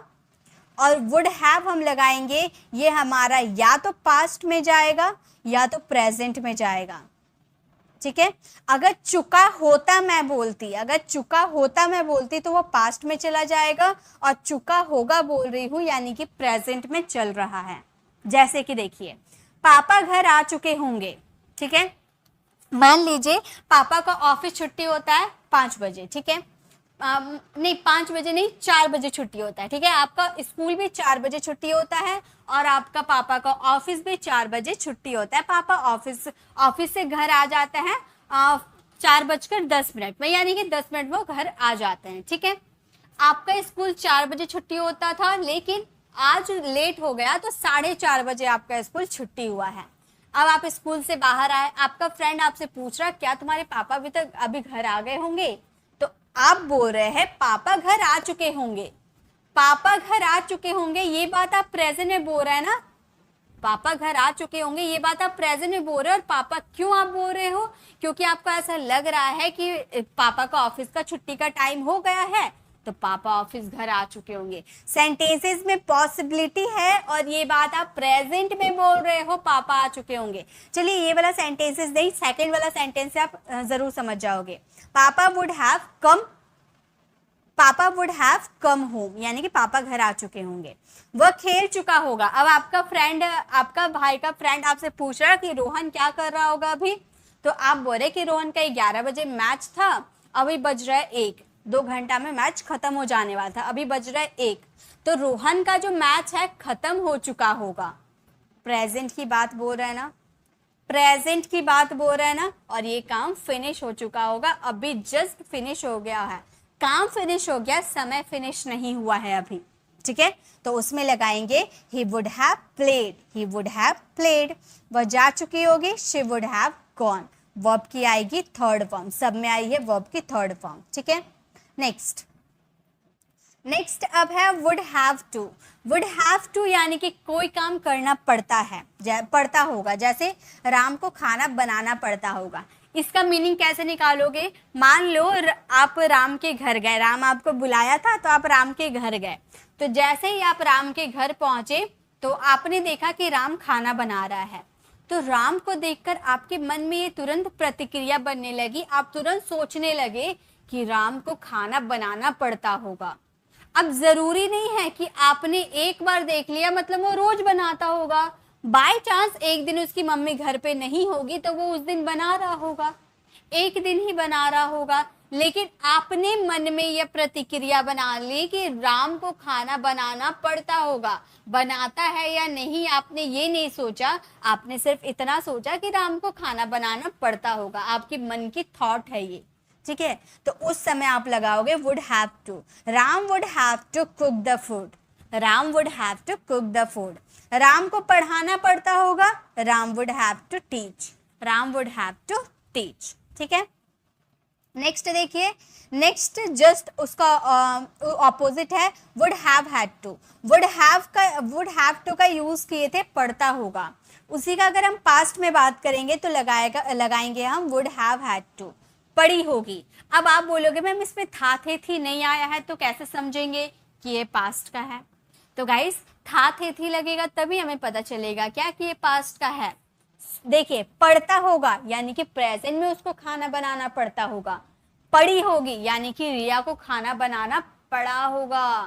और वुड हैव हम लगाएंगे, ये हमारा या तो पास्ट में जाएगा या तो प्रेजेंट में जाएगा, ठीक है। अगर चुका होता मैं बोलती तो वो पास्ट में चला जाएगा, और चुका होगा बोल रही हूँ यानी कि प्रेजेंट में चल रहा है। जैसे कि देखिए, पापा घर आ चुके होंगे, ठीक है। मान लीजिए पापा का ऑफिस छुट्टी होता है 5 बजे, ठीक है। नहीं 5 बजे नहीं, 4 बजे छुट्टी होता है, ठीक है। आपका स्कूल भी 4 बजे छुट्टी होता है और आपका पापा का ऑफिस भी 4 बजे छुट्टी होता है। पापा ऑफिस से घर आ जाते हैं 4:10 में, यानी कि 10 मिनट में वो घर आ जाते हैं, ठीक है। आपका स्कूल 4 बजे छुट्टी होता था, लेकिन आज लेट हो गया तो 4:30 बजे आपका स्कूल छुट्टी हुआ है। अब आप स्कूल से बाहर आए, आपका फ्रेंड आपसे पूछ रहा क्या तुम्हारे पापा अभी घर आ गए होंगे, तो आप बोल रहे हैं पापा घर आ चुके होंगे। पापा घर आ चुके होंगे, ये बात आप प्रेजेंट में बोल रहे हैं ना, पापा घर आ चुके होंगे, ये बात आप प्रेजेंट में बोल रहे हो। और पापा क्यों आप बोल रहे हो, क्योंकि आपको ऐसा लग रहा है कि पापा का ऑफिस का छुट्टी का टाइम हो गया है, तो पापा ऑफिस घर आ चुके होंगे। सेंटेंसेस में पॉसिबिलिटी है और ये बात आप प्रेजेंट में बोल रहे हो, पापा आ चुके होंगे। चलिए ये वाला सेंटेंसेस नहीं, सेकंड वाला सेंटेंस आप जरूर समझ जाओगे। पापा वुड हैव कम, पापा वुड हैव कम होम, यानी कि पापा घर आ चुके होंगे। वह खेल चुका होगा। अब आपका फ्रेंड, आपका भाई का फ्रेंड आपसे पूछ रहा है कि रोहन क्या कर रहा होगा अभी, तो आप बोले कि रोहन का 11 बजे मैच था, अभी बज रहा है 1, 2 घंटा में मैच खत्म हो जाने वाला था, अभी बज रहा है 1, तो रोहन का जो मैच है खत्म हो चुका होगा। प्रेजेंट की बात बोल रहे हैं ना, प्रेजेंट की बात बोल रहे हैं ना, और ये काम फिनिश हो चुका होगा, अभी जस्ट फिनिश हो गया है, काम फिनिश हो गया, समय फिनिश नहीं हुआ है अभी, ठीक है। तो उसमें लगाएंगे he would have played, he would have played। वह जा चुकी होगी, she would have gone। Verb की आएगी थर्ड फॉर्म, सब में आई है वर्ब की थर्ड फॉर्म, ठीक है। नेक्स्ट अब है would have to। would have to यानी कि कोई काम करना पड़ता है, पड़ता होगा, जैसे राम को खाना बनाना पड़ता होगा। इसका मीनिंग कैसे निकालोगे? मान लो आप राम के घर गए, राम आपको बुलाया था तो आप राम के घर गए, तो जैसे ही आप राम के घर पहुंचे तो आपने देखा कि राम खाना बना रहा है, तो राम को देखकर आपके मन में ये तुरंत प्रतिक्रिया बनने लगी, आप तुरंत सोचने लगे कि राम को खाना बनाना पड़ता होगा। अब जरूरी नहीं है कि आपने एक बार देख लिया मतलब वो रोज बनाता होगा, बाय चांस एक दिन उसकी मम्मी घर पे नहीं होगी तो वो उस दिन बना रहा होगा, एक दिन ही बना रहा होगा, लेकिन आपने मन में यह प्रतिक्रिया बना ली कि राम को खाना बनाना पड़ता होगा। बनाता है या नहीं आपने ये नहीं सोचा, आपने सिर्फ इतना सोचा कि राम को खाना बनाना पड़ता होगा, आपके मन की थॉट है ये, ठीक है। तो उस समय आप लगाओगे would have to। Ram would have to cook the food, Ram would have to cook the food। Ram को पढ़ाना पड़ता होगा, Ram would have to teach, Ram would have to teach, ठीक है। नेक्स्ट देखिए, नेक्स्ट जस्ट उसका ऑपोजिट है would have had to। would have to का यूज किए थे पढ़ता होगा, उसी का अगर हम पास्ट में बात करेंगे तो लगाएंगे हम would have had to, पढ़ी होगी। अब आप बोलोगे मैम इसमें था थे थी नहीं आया है तो कैसे समझेंगे कि ये पास्ट का है? तो गाइस था थे थी लगेगा तभी हमें पता चलेगा क्या कि ये पास्ट का है। देखिए पढ़ता होगा यानी कि प्रेजेंट में उसको खाना बनाना पड़ता होगा, पढ़ी होगी यानी कि रिया को खाना बनाना पड़ा होगा,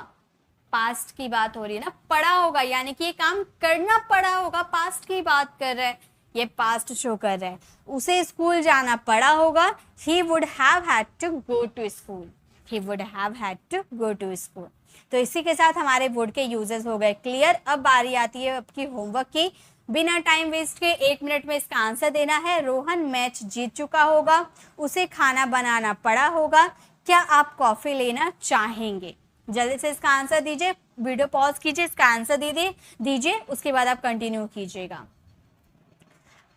पास्ट की बात हो रही है ना, पड़ा होगा यानी कि ये काम करना पड़ा होगा, पास्ट की बात कर रहे हैं, ये पास्ट शो कर रहे हैं, उसे स्कूल जाना पड़ा होगा, he would have had to go to school, he would have had to go to school। तो इसी के साथ हमारे वुड के यूजेस हो गए क्लियर। अब बारी आती है आपकी होमवर्क की, बिना टाइम वेस्ट के 1 मिनट में इसका आंसर देना है। रोहन मैच जीत चुका होगा, उसे खाना बनाना पड़ा होगा, क्या आप कॉफी लेना चाहेंगे? जल्दी से इसका आंसर दीजिए, वीडियो पॉज कीजिए, इसका आंसर दीजिए, उसके बाद आप कंटिन्यू कीजिएगा।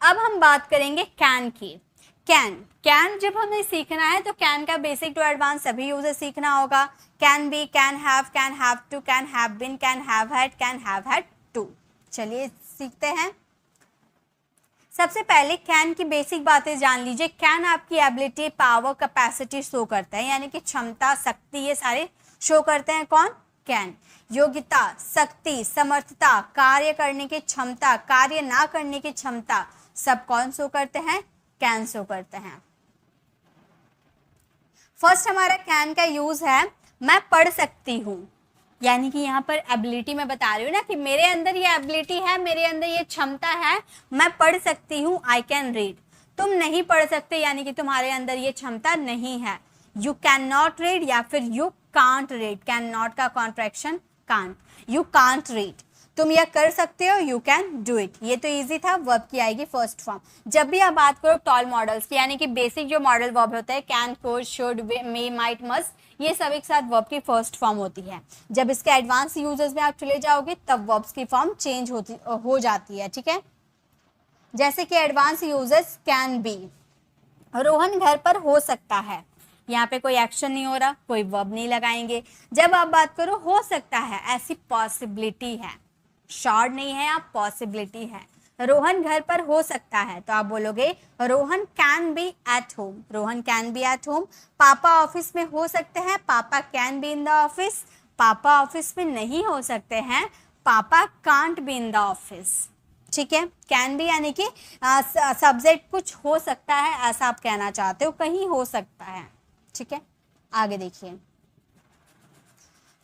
अब हम बात करेंगे कैन की। कैन जब हमें सीखना है तो कैन का बेसिक टू एडवांस सभी यूजेस सीखना होगा। Can be, can have to, can have been, can have had to. चलिए सीखते हैं। सबसे पहले कैन की बेसिक बातें जान लीजिए। कैन आपकी एबिलिटी, पावर, कैपेसिटी शो करता है, यानी कि क्षमता, शक्ति, ये सारे शो करते हैं। कौन? कैन। योग्यता, शक्ति, समर्थता, कार्य करने की क्षमता, कार्य ना करने की क्षमता, सब कौन शो करते हैं? कैन शो करते हैं। फर्स्ट हमारा कैन का यूज है मैं पढ़ सकती हूँ, यानी कि यहाँ पर एबिलिटी मैं बता रही हूँ ना कि मेरे अंदर ये एबिलिटी है, मेरे अंदर ये क्षमता है, मैं पढ़ सकती हूँ, आई कैन रीड। तुम नहीं पढ़ सकते यानी कि तुम्हारे अंदर ये क्षमता नहीं है, यू कैन नॉट रीड या फिर you can't read. Can not का contraction can't, you can't read. तुम यह कर सकते हो, यू कैन डू इट। ये तो इजी था। वर्ब की आएगी फर्स्ट फॉर्म। जब भी आप बात करो टॉल मॉडल्स की, यानी कि बेसिक जो मॉडल वर्ब होता है can, could, should, may, might, must, ये सब एक साथ वर्ब की फर्स्ट फॉर्म होती है। जब इसके एडवांस यूजेस में आप चले जाओगे तब वर्ब्स की फॉर्म चेंज हो जाती है, ठीक है। जैसे कि advance uses can be, Rohan घर पर हो सकता है, यहाँ पे कोई एक्शन नहीं हो रहा, कोई वर्ब नहीं लगाएंगे। जब आप बात करो हो सकता है, ऐसी पॉसिबिलिटी है, शॉर्ट नहीं है, आप पॉसिबिलिटी है। रोहन घर पर हो सकता है तो आप बोलोगे Rohan can be at home, Rohan can be at home. पापा ऑफिस में हो सकते हैं, पापा can be in the office. पापा ऑफिस में नहीं हो सकते हैं, पापा can't be in the office, ठीक है। कैन बी यानी कि सब्जेक्ट कुछ हो सकता है, ऐसा आप कहना चाहते हो, कहीं हो सकता है, ठीक है। आगे देखिए,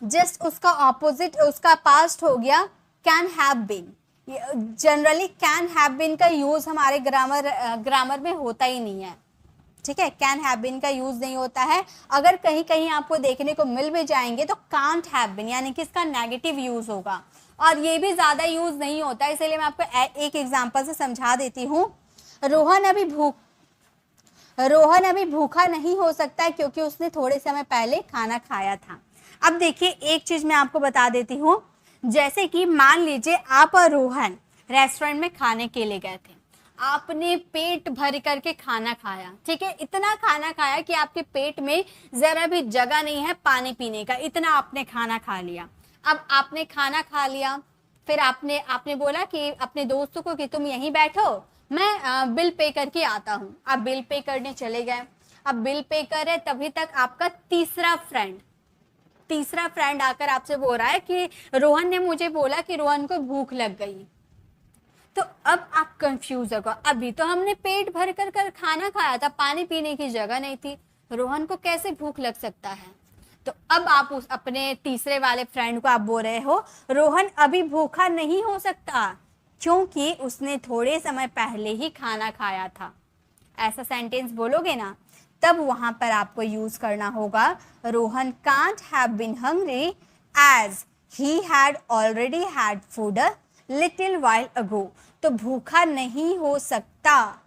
जस्ट उसका ऑपोजिट उसका पास्ट हो गया can have been. Generally can have been का यूज हमारे ग्रामर में होता ही नहीं है, ठीक है। कैन हैव बीन का यूज नहीं होता है। अगर कहीं कहीं आपको देखने को मिल भी जाएंगे तो कांट हैव बीन यानी कि इसका नेगेटिव यूज होगा, और ये भी ज्यादा यूज नहीं होता है, इसलिए मैं आपको एक एग्जांपल से समझा देती हूँ। रोहन अभी भूखा नहीं हो सकता है क्योंकि उसने थोड़े समय पहले खाना खाया था। अब देखिए एक चीज मैं आपको बता देती हूँ, जैसे कि मान लीजिए आप और रोहन रेस्टोरेंट में खाने के लिए गए थे, आपने पेट भर करके खाना खाया, ठीक है। इतना खाना खाया कि आपके पेट में जरा भी जगह नहीं है पानी पीने का, इतना आपने खाना खा लिया। अब आपने खाना खा लिया, फिर आपने बोला कि अपने दोस्तों को कि तुम यहीं बैठो, मैं बिल पे करके आता हूँ। आप बिल पे करने चले गए। अब बिल पे कर रहे, तभी तक आपका तीसरा फ्रेंड आकर आपसे बोल रहा है कि रोहन ने मुझे बोला कि रोहन को भूख लग गई। तो अब आप कंफ्यूज होगा, अभी तो हमने पेट भर कर खाना खाया था, पानी पीने की जगह नहीं थी, रोहन को कैसे भूख लग सकता है। तो अब आप उस अपने तीसरे वाले फ्रेंड को आप बोल रहे हो रोहन अभी भूखा नहीं हो सकता क्योंकि उसने थोड़े समय पहले ही खाना खाया था। ऐसा सेंटेंस बोलोगे ना, तब वहां पर आपको यूज करना होगा Rohan can't have been hungry as he had already had food a little while ago. तो भूखा नहीं हो सकता,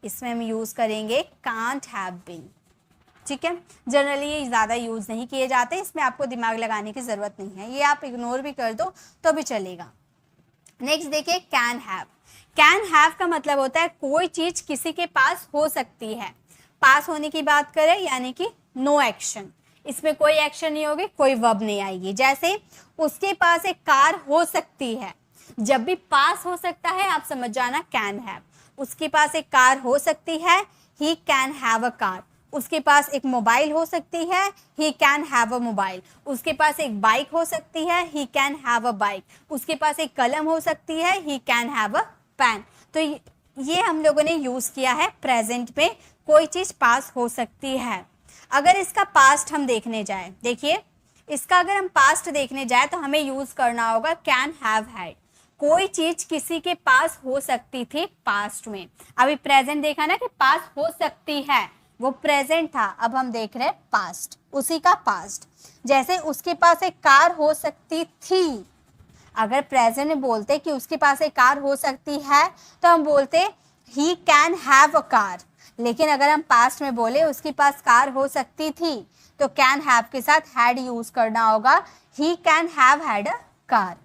इसमें हम यूज करेंगे कांट हैव बीन, ठीक है। जनरली ये ज़्यादा यूज नहीं किए जाते, इसमें आपको दिमाग लगाने की जरूरत नहीं है, ये आप इग्नोर भी कर दो तो भी चलेगा। नेक्स्ट देखिए कैन हैव। कैन हैव का मतलब होता है कोई चीज किसी के पास हो सकती है। पास होने की बात करें यानी कि नो एक्शन, इसमें कोई एक्शन नहीं होगी, कोई वर्ब नहीं आएगी। जैसे उसके पास एक कार हो सकती है, जब भी पास हो सकता है आप समझ जाना कैन हैव। उसके पास एक कार हो सकती है, he can have a car. उसके पास एक मोबाइल हो सकती है, he can have a mobile. उसके पास एक बाइक हो सकती है, he can have a bike. उसके पास एक कलम हो सकती है, he can have a pen. तो ये हम लोगों ने यूज किया है प्रेजेंट में, कोई चीज पास हो सकती है। अगर इसका पास्ट हम देखने जाए, देखिए इसका अगर हम पास्ट देखने जाए तो हमें यूज करना होगा कैन हैव हैड। कोई चीज किसी के पास हो सकती थी पास्ट में। अभी प्रेजेंट देखा ना कि पास हो सकती है, वो प्रेजेंट था, अब हम देख रहे हैं पास्ट, उसी का पास्ट। जैसे उसके पास एक कार हो सकती थी, अगर प्रेजेंट में बोलते कि उसके पास एक कार हो सकती है तो हम बोलते ही कैन हैव अ कार। लेकिन अगर हम पास्ट में बोले उसके पास कार हो सकती थी तो कैन हैव के साथ हैड यूज करना होगा, he can have had a car.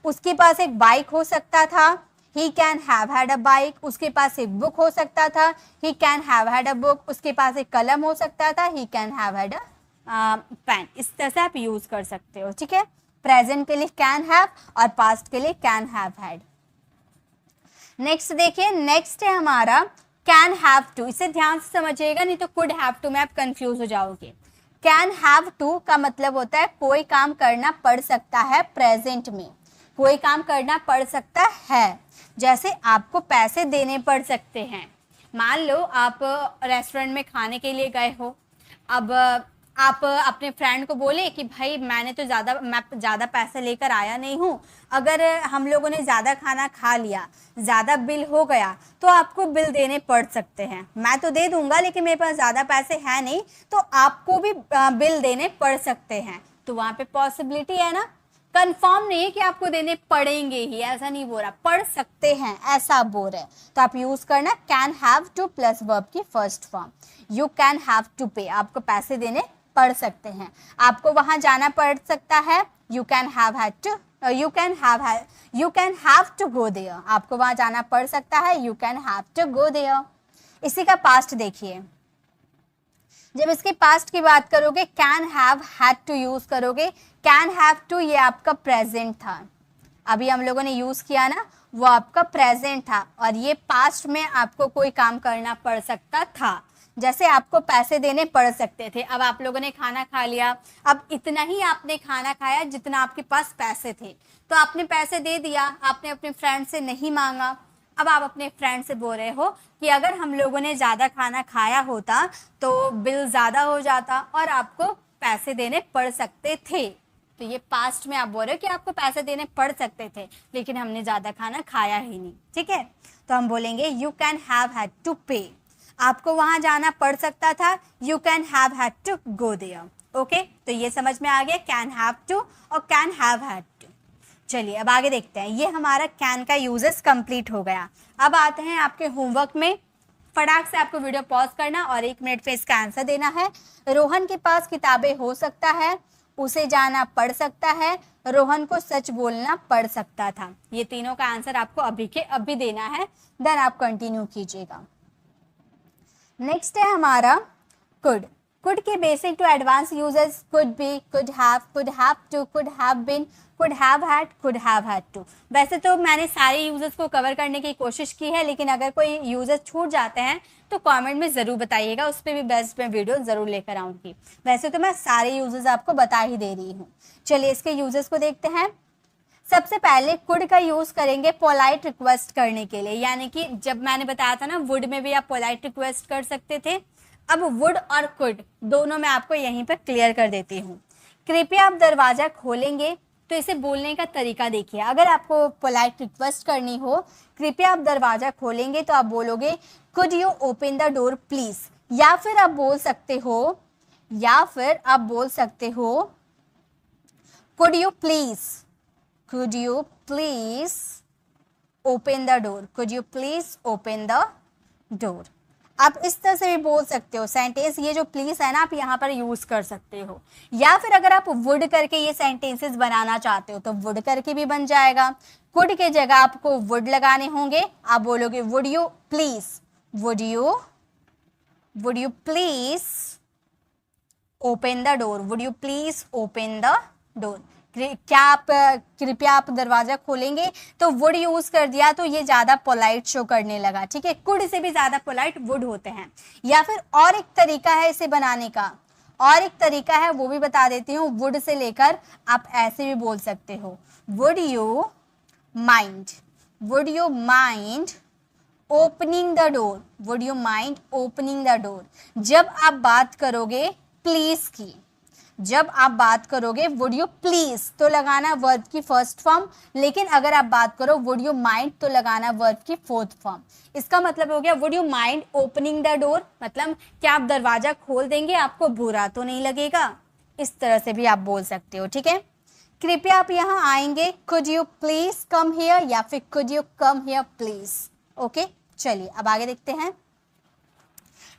उसके पास एक बाइक हो सकता था, he can have had a bike. उसके पास एक बुक हो सकता था, he can have had a book. उसके पास एक कलम हो सकता था, he can have had a pen. इस तरह से आप यूज कर सकते हो, ठीक है। प्रेजेंट के लिए कैन हैव और पास्ट के लिए कैन हैव हैड। नेक्स्ट देखिए, नेक्स्ट है हमारा कैन हैव टू। इसे ध्यान से समझिएगा, नहीं तो कुड हैव टू में आप कंफ्यूज हो जाओगे। कैन हैव टू का मतलब होता है कोई काम करना पड़ सकता है, प्रेजेंट में कोई काम करना पड़ सकता है। जैसे आपको पैसे देने पड़ सकते हैं। मान लो आप रेस्टोरेंट में खाने के लिए गए हो, अब आप अपने फ्रेंड को बोले कि भाई मैं ज़्यादा पैसे लेकर आया नहीं हूँ, अगर हम लोगों ने ज़्यादा खाना खा लिया, ज़्यादा बिल हो गया तो आपको बिल देने पड़ सकते हैं। मैं तो दे दूंगा लेकिन मेरे पास ज़्यादा पैसे हैं नहीं, तो आपको भी बिल देने पड़ सकते हैं। तो वहाँ पे पॉसिबिलिटी है ना, कंफर्म नहीं है कि आपको देने पड़ेंगे ही, ऐसा नहीं बोल रहा, पढ़ सकते हैं ऐसा बोल रहे। तो आप यूज करना can have to plus verb की first form. You can have to pay, आपको पैसे देने पड़ सकते हैं, आपको वहां जाना पड़ सकता है। You can have had to, you can have to go there, आपको वहां जाना पड़ सकता है। You can have to go there. इसी का पास्ट देखिए, जब इसके पास्ट की बात करोगे can have had to use करोगे। कैन हैव टू ये आपका प्रेजेंट था, अभी हम लोगों ने यूज किया ना, वो आपका प्रेजेंट था, और ये पास्ट में आपको कोई काम करना पड़ सकता था। जैसे आपको पैसे देने पड़ सकते थे, अब आप लोगों ने खाना खा लिया, अब इतना ही आपने खाना खाया जितना आपके पास पैसे थे, तो आपने पैसे दे दिया, आपने अपने फ्रेंड से नहीं मांगा। अब आप अपने फ्रेंड से बोल रहे हो कि अगर हम लोगों ने ज़्यादा खाना खाया होता तो बिल ज़्यादा हो जाता और आपको पैसे देने पड़ सकते थे, तो ये पास्ट में आप बोल रहे हो कि आपको पैसे देने पड़ सकते थे, लेकिन हमने ज़्यादा खाना खाया ही नहीं, ठीक है। तो हम बोलेंगे you can have had to pay, आपको वहाँ जाना पड़ सकता था, you can have had to go there. Okay, तो ये समझ में आ गया कैन हैव टू और कैन हैव हैड टू। चलिए अब आगे देखते हैं, ये हमारा कैन का यूजेस कंप्लीट हो गया। अब आते हैं आपके होमवर्क में। फटाक से आपको वीडियो पॉज करना और 1 मिनट पे इसका आंसर देना है। रोहन के पास किताबें हो सकता है, उसे जाना पड़ सकता है, रोहन को सच बोलना पड़ सकता था। ये तीनों का आंसर आपको अभी के अभी देना है, देन आप कंटिन्यू कीजिएगा। नेक्स्ट है हमारा कुड। कुड के basic to advance uses could be, could have to, could have been, could have had to. वैसे तो मैंने सारे यूजेस को कवर करने की कोशिश की है, लेकिन अगर कोई यूजेस छूट जाते हैं तो कमेंट में ज़रूर बताइएगा, उस पर भी बेस्ट में वीडियो ज़रूर लेकर आऊँगी। वैसे तो मैं सारे यूजेस आपको बता ही दे रही हूँ। चलिए इसके यूजेस को देखते हैं। सबसे पहले कुड का यूज़ करेंगे पोलाइट रिक्वेस्ट करने के लिए, यानी कि जब मैंने बताया था ना वुड में भी आप पोलाइट रिक्वेस्ट कर सकते थे। अब वुड और कुड दोनों मैं आपको यहीं पर क्लियर कर देती हूँ। कृपया आप दरवाज़ा खोलेंगे, तो इसे बोलने का तरीका देखिए। अगर आपको पोलाइट रिक्वेस्ट करनी हो, कृपया आप दरवाज़ा खोलेंगे, तो आप बोलोगे could you open the door please, या फिर आप बोल सकते हो could you please open the door, could you please open the door. आप इस तरह से भी बोल सकते हो सेंटेंस। ये जो प्लीज है ना, आप यहाँ पर यूज कर सकते हो, या फिर अगर आप वुड करके ये सेंटेंसेस बनाना चाहते हो तो वुड करके भी बन जाएगा। कुड के जगह आपको वुड लगाने होंगे, आप बोलोगे would you please open the door, would you please open the door. क्या आप कृपया आप दरवाजा खोलेंगे, तो वुड यूज कर दिया तो ये ज्यादा पोलाइट शो करने लगा, ठीक है। कुड से भी ज्यादा पोलाइट वुड होते हैं। या फिर और एक तरीका है इसे बनाने का, और एक तरीका है वो भी बता देती हूँ। वुड से लेकर आप ऐसे भी बोल सकते हो, would you mind opening the door, would you mind opening the door. जब आप बात करोगे प्लीज की, जब आप बात करोगे वुड यू प्लीज तो लगाना वर्ब की फर्स्ट फॉर्म, लेकिन अगर आप बात करो वुड यू माइंड तो लगाना वर्ब की फोर्थ फॉर्म। इसका मतलब हो गया would you mind opening the door, मतलब क्या आप दरवाजा खोल देंगे, आपको बुरा तो नहीं लगेगा। इस तरह से भी आप बोल सकते हो, ठीक है। कृपया आप यहाँ आएंगे, could you please come here, या फिर could you come here please. Okay, चलिए अब आगे देखते हैं।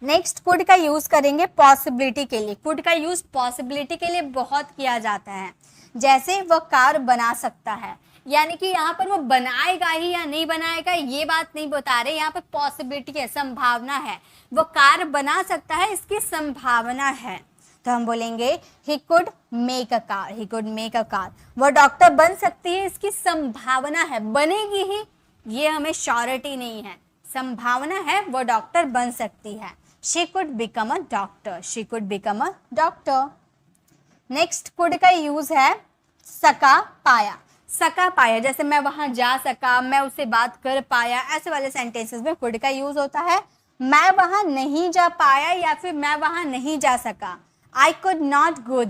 नेक्स्ट कुड का यूज करेंगे पॉसिबिलिटी के लिए। कुड का यूज पॉसिबिलिटी के लिए बहुत किया जाता है। जैसे वह कार बना सकता है, यानी कि यहाँ पर वो बनाएगा ही या नहीं बनाएगा ये बात नहीं बता रहे, यहाँ पर पॉसिबिलिटी है, संभावना है। वो कार बना सकता है, इसकी संभावना है, तो हम बोलेंगे he could make a car. वह डॉक्टर बन सकती है, इसकी संभावना है, बनेगी ही ये हमें श्योरिटी नहीं है, संभावना है वो डॉक्टर बन सकती है। She could become a doctor. Next could का यूज है सका पाया। जैसे मैं वहां जा सका, मैं उससे बात कर पाया, ऐसे वाले सेंटेंसेस में कुड का यूज होता है। मैं वहां नहीं जा पाया, या फिर मैं वहां नहीं जा सका, I could not go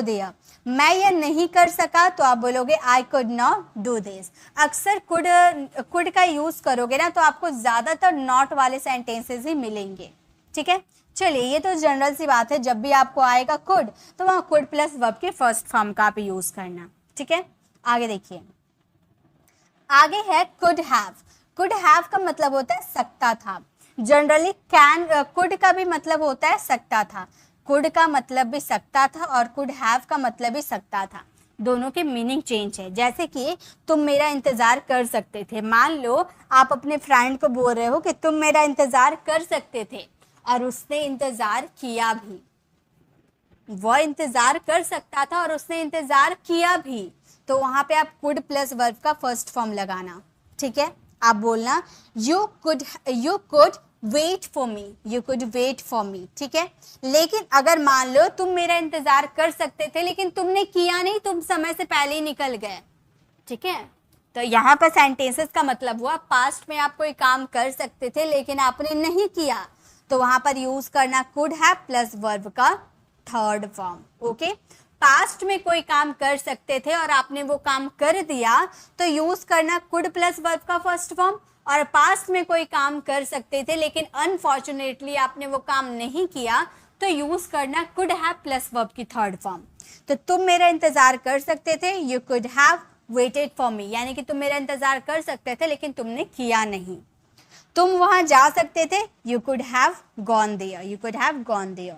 there। मैं ये नहीं कर सका, तो आप बोलोगे I could not do this। अक्सर कुड का यूज करोगे ना, तो आपको ज्यादातर नॉट वाले सेंटेंसेस ही मिलेंगे, ठीक है। चलिए, ये तो जनरल सी बात है, जब भी आपको आएगा कुड तो वहाँ कुड प्लस वर्ब के फर्स्ट फॉर्म का आप यूज करना, ठीक है। आगे देखिए, आगे है कुड हैव का मतलब होता है सकता था। जनरली कुड का भी मतलब होता है सकता था। कुड का मतलब भी सकता था और कुड हैव का मतलब भी सकता था, दोनों के मीनिंग चेंज है। जैसे कि तुम मेरा इंतजार कर सकते थे, मान लो आप अपने फ्रेंड को बोल रहे हो कि तुम मेरा इंतजार कर सकते थे, और उसने इंतजार किया भी। वह इंतजार कर सकता था और उसने इंतजार किया भी, तो वहां पे आप कुड प्लस वर्ब का फर्स्ट फॉर्म लगाना, ठीक है। आप बोलना you could wait for me, ठीक है। लेकिन अगर मान लो तुम मेरा इंतजार कर सकते थे, लेकिन तुमने किया नहीं, तुम समय से पहले ही निकल गए, ठीक है। तो यहाँ पर सेंटेंसेस का मतलब हुआ पास्ट में आप कोई काम कर सकते थे लेकिन आपने नहीं किया, तो वहां पर यूज करना कुड हैव प्लस वर्ब का थर्ड फॉर्म। ओके, पास्ट में कोई काम कर सकते थे और आपने वो काम कर दिया तो यूज करना कुड प्लस वर्ब का फर्स्ट फॉर्म, और पास्ट में कोई काम कर सकते थे लेकिन अनफॉर्चुनेटली आपने वो काम नहीं किया तो यूज करना कुड हैव प्लस वर्ब की थर्ड फॉर्म। तो तुम मेरा इंतजार कर सकते थे, you could have waited for me, यानी कि तुम मेरा इंतजार कर सकते थे लेकिन तुमने किया नहीं। तुम वहां जा सकते थे, you could have gone there, you could have gone there.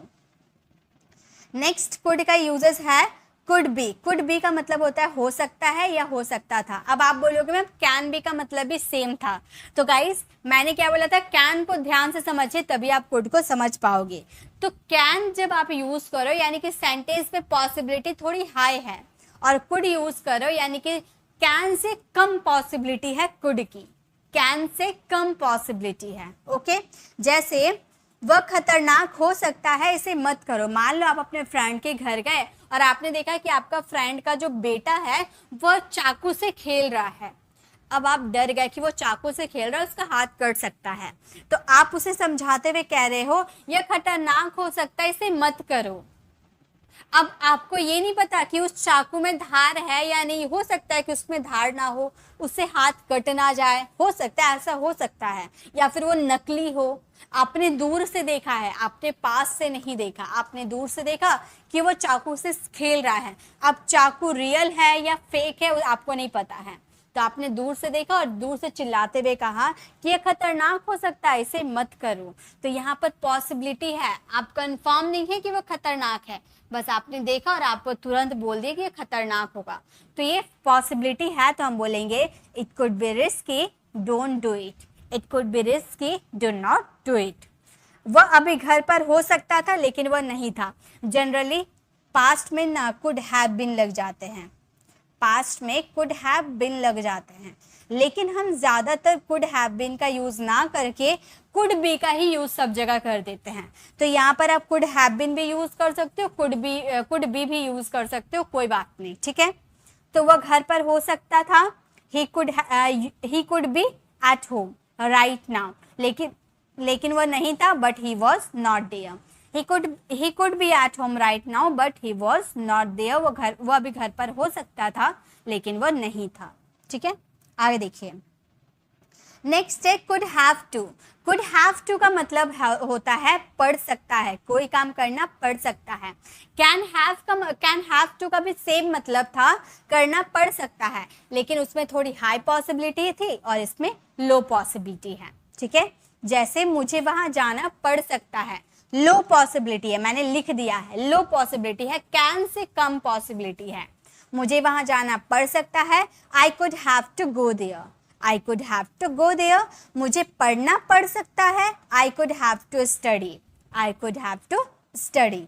Next could का यूजेस है कुड बी। कुड बी का मतलब होता है हो सकता है या हो सकता था। अब आप बोलोगे मैम कैन बी का मतलब भी सेम था, तो गाइस मैंने क्या बोला था, कैन को ध्यान से समझिए तभी आप कुड को समझ पाओगे। तो कैन जब आप यूज करो यानी कि सेंटेंस में पॉसिबिलिटी थोड़ी हाई है, और कुड यूज करो यानी कि कैन से कम पॉसिबिलिटी है कुड की, कैन से कम पॉसिबिलिटी है। ओके, जैसे वह खतरनाक हो सकता है, इसे मत करो। मान लो आप अपने फ्रेंड के घर गए और आपने देखा कि आपका फ्रेंड का जो बेटा है वह चाकू से खेल रहा है। अब आप डर गए कि वो चाकू से खेल रहा है, उसका हाथ कट सकता है, तो आप उसे समझाते हुए कह रहे हो यह खतरनाक हो सकता है, इसे मत करो। अब आपको ये नहीं पता कि उस चाकू में धार है या नहीं, हो सकता है कि उसमें धार ना हो, उससे हाथ कट ना जाए, हो सकता है, ऐसा हो सकता है, या फिर वो नकली हो। आपने दूर से देखा है, आपने पास से नहीं देखा, आपने दूर से देखा कि वो चाकू से खेल रहा है। अब चाकू रियल है या फेक है आपको नहीं पता है, तो आपने दूर से देखा और दूर से चिल्लाते हुए कहा कि ये खतरनाक हो सकता है, इसे मत करो। तो यहाँ पर पॉसिबिलिटी है, आप कंफर्म नहीं है कि वो खतरनाक है, बस आपने देखा और आप तुरंत बोल दिए कि ये खतरनाक होगा, तो ये पॉसिबिलिटी है। तो हम बोलेंगे it could be risky, don't do it. It could be risky, do not do it. वह अभी घर पर हो सकता था लेकिन वह नहीं था। जनरली पास्ट में ना कुड हैव बीन लग जाते हैं, पास्ट में कुड हैव बीन लग जाते हैं, लेकिन हम ज़्यादातर कुड हैव बीन का यूज़ ना करके कुड बी का ही यूज़ सब जगह कर देते हैं। तो यहाँ पर आप कुड हैव बीन भी यूज़ कर सकते हो, कुड बी भी यूज़ कर सकते हो, कोई बात नहीं, ठीक है। तो वह घर पर हो सकता था, he could be at home right now, लेकिन वह नहीं था, but he was not there. He could be at home right now, but he was not there. वो अभी घर पर हो सकता था लेकिन वो नहीं था, ठीक है। आगे देखिए, नेक्स्ट है could have to. Could have to का मतलब होता है पढ़ सकता है, कोई काम करना पढ़ सकता है। कैन हैव टू का भी सेम मतलब था, करना पढ़ सकता है, लेकिन उसमें थोड़ी हाई पॉसिबिलिटी थी और इसमें लो पॉसिबिलिटी है, ठीक है। जैसे मुझे वहां जाना पड़ सकता है, लो पॉसिबिलिटी है, मैंने लिख दिया है, लो पॉसिबिलिटी है, कैन से कम पॉसिबिलिटी है। मुझे वहां जाना पड़ सकता है, I could have to go there, I could have to go there. मुझे पढ़ना पड़ सकता है, I could have to study, I could have to study.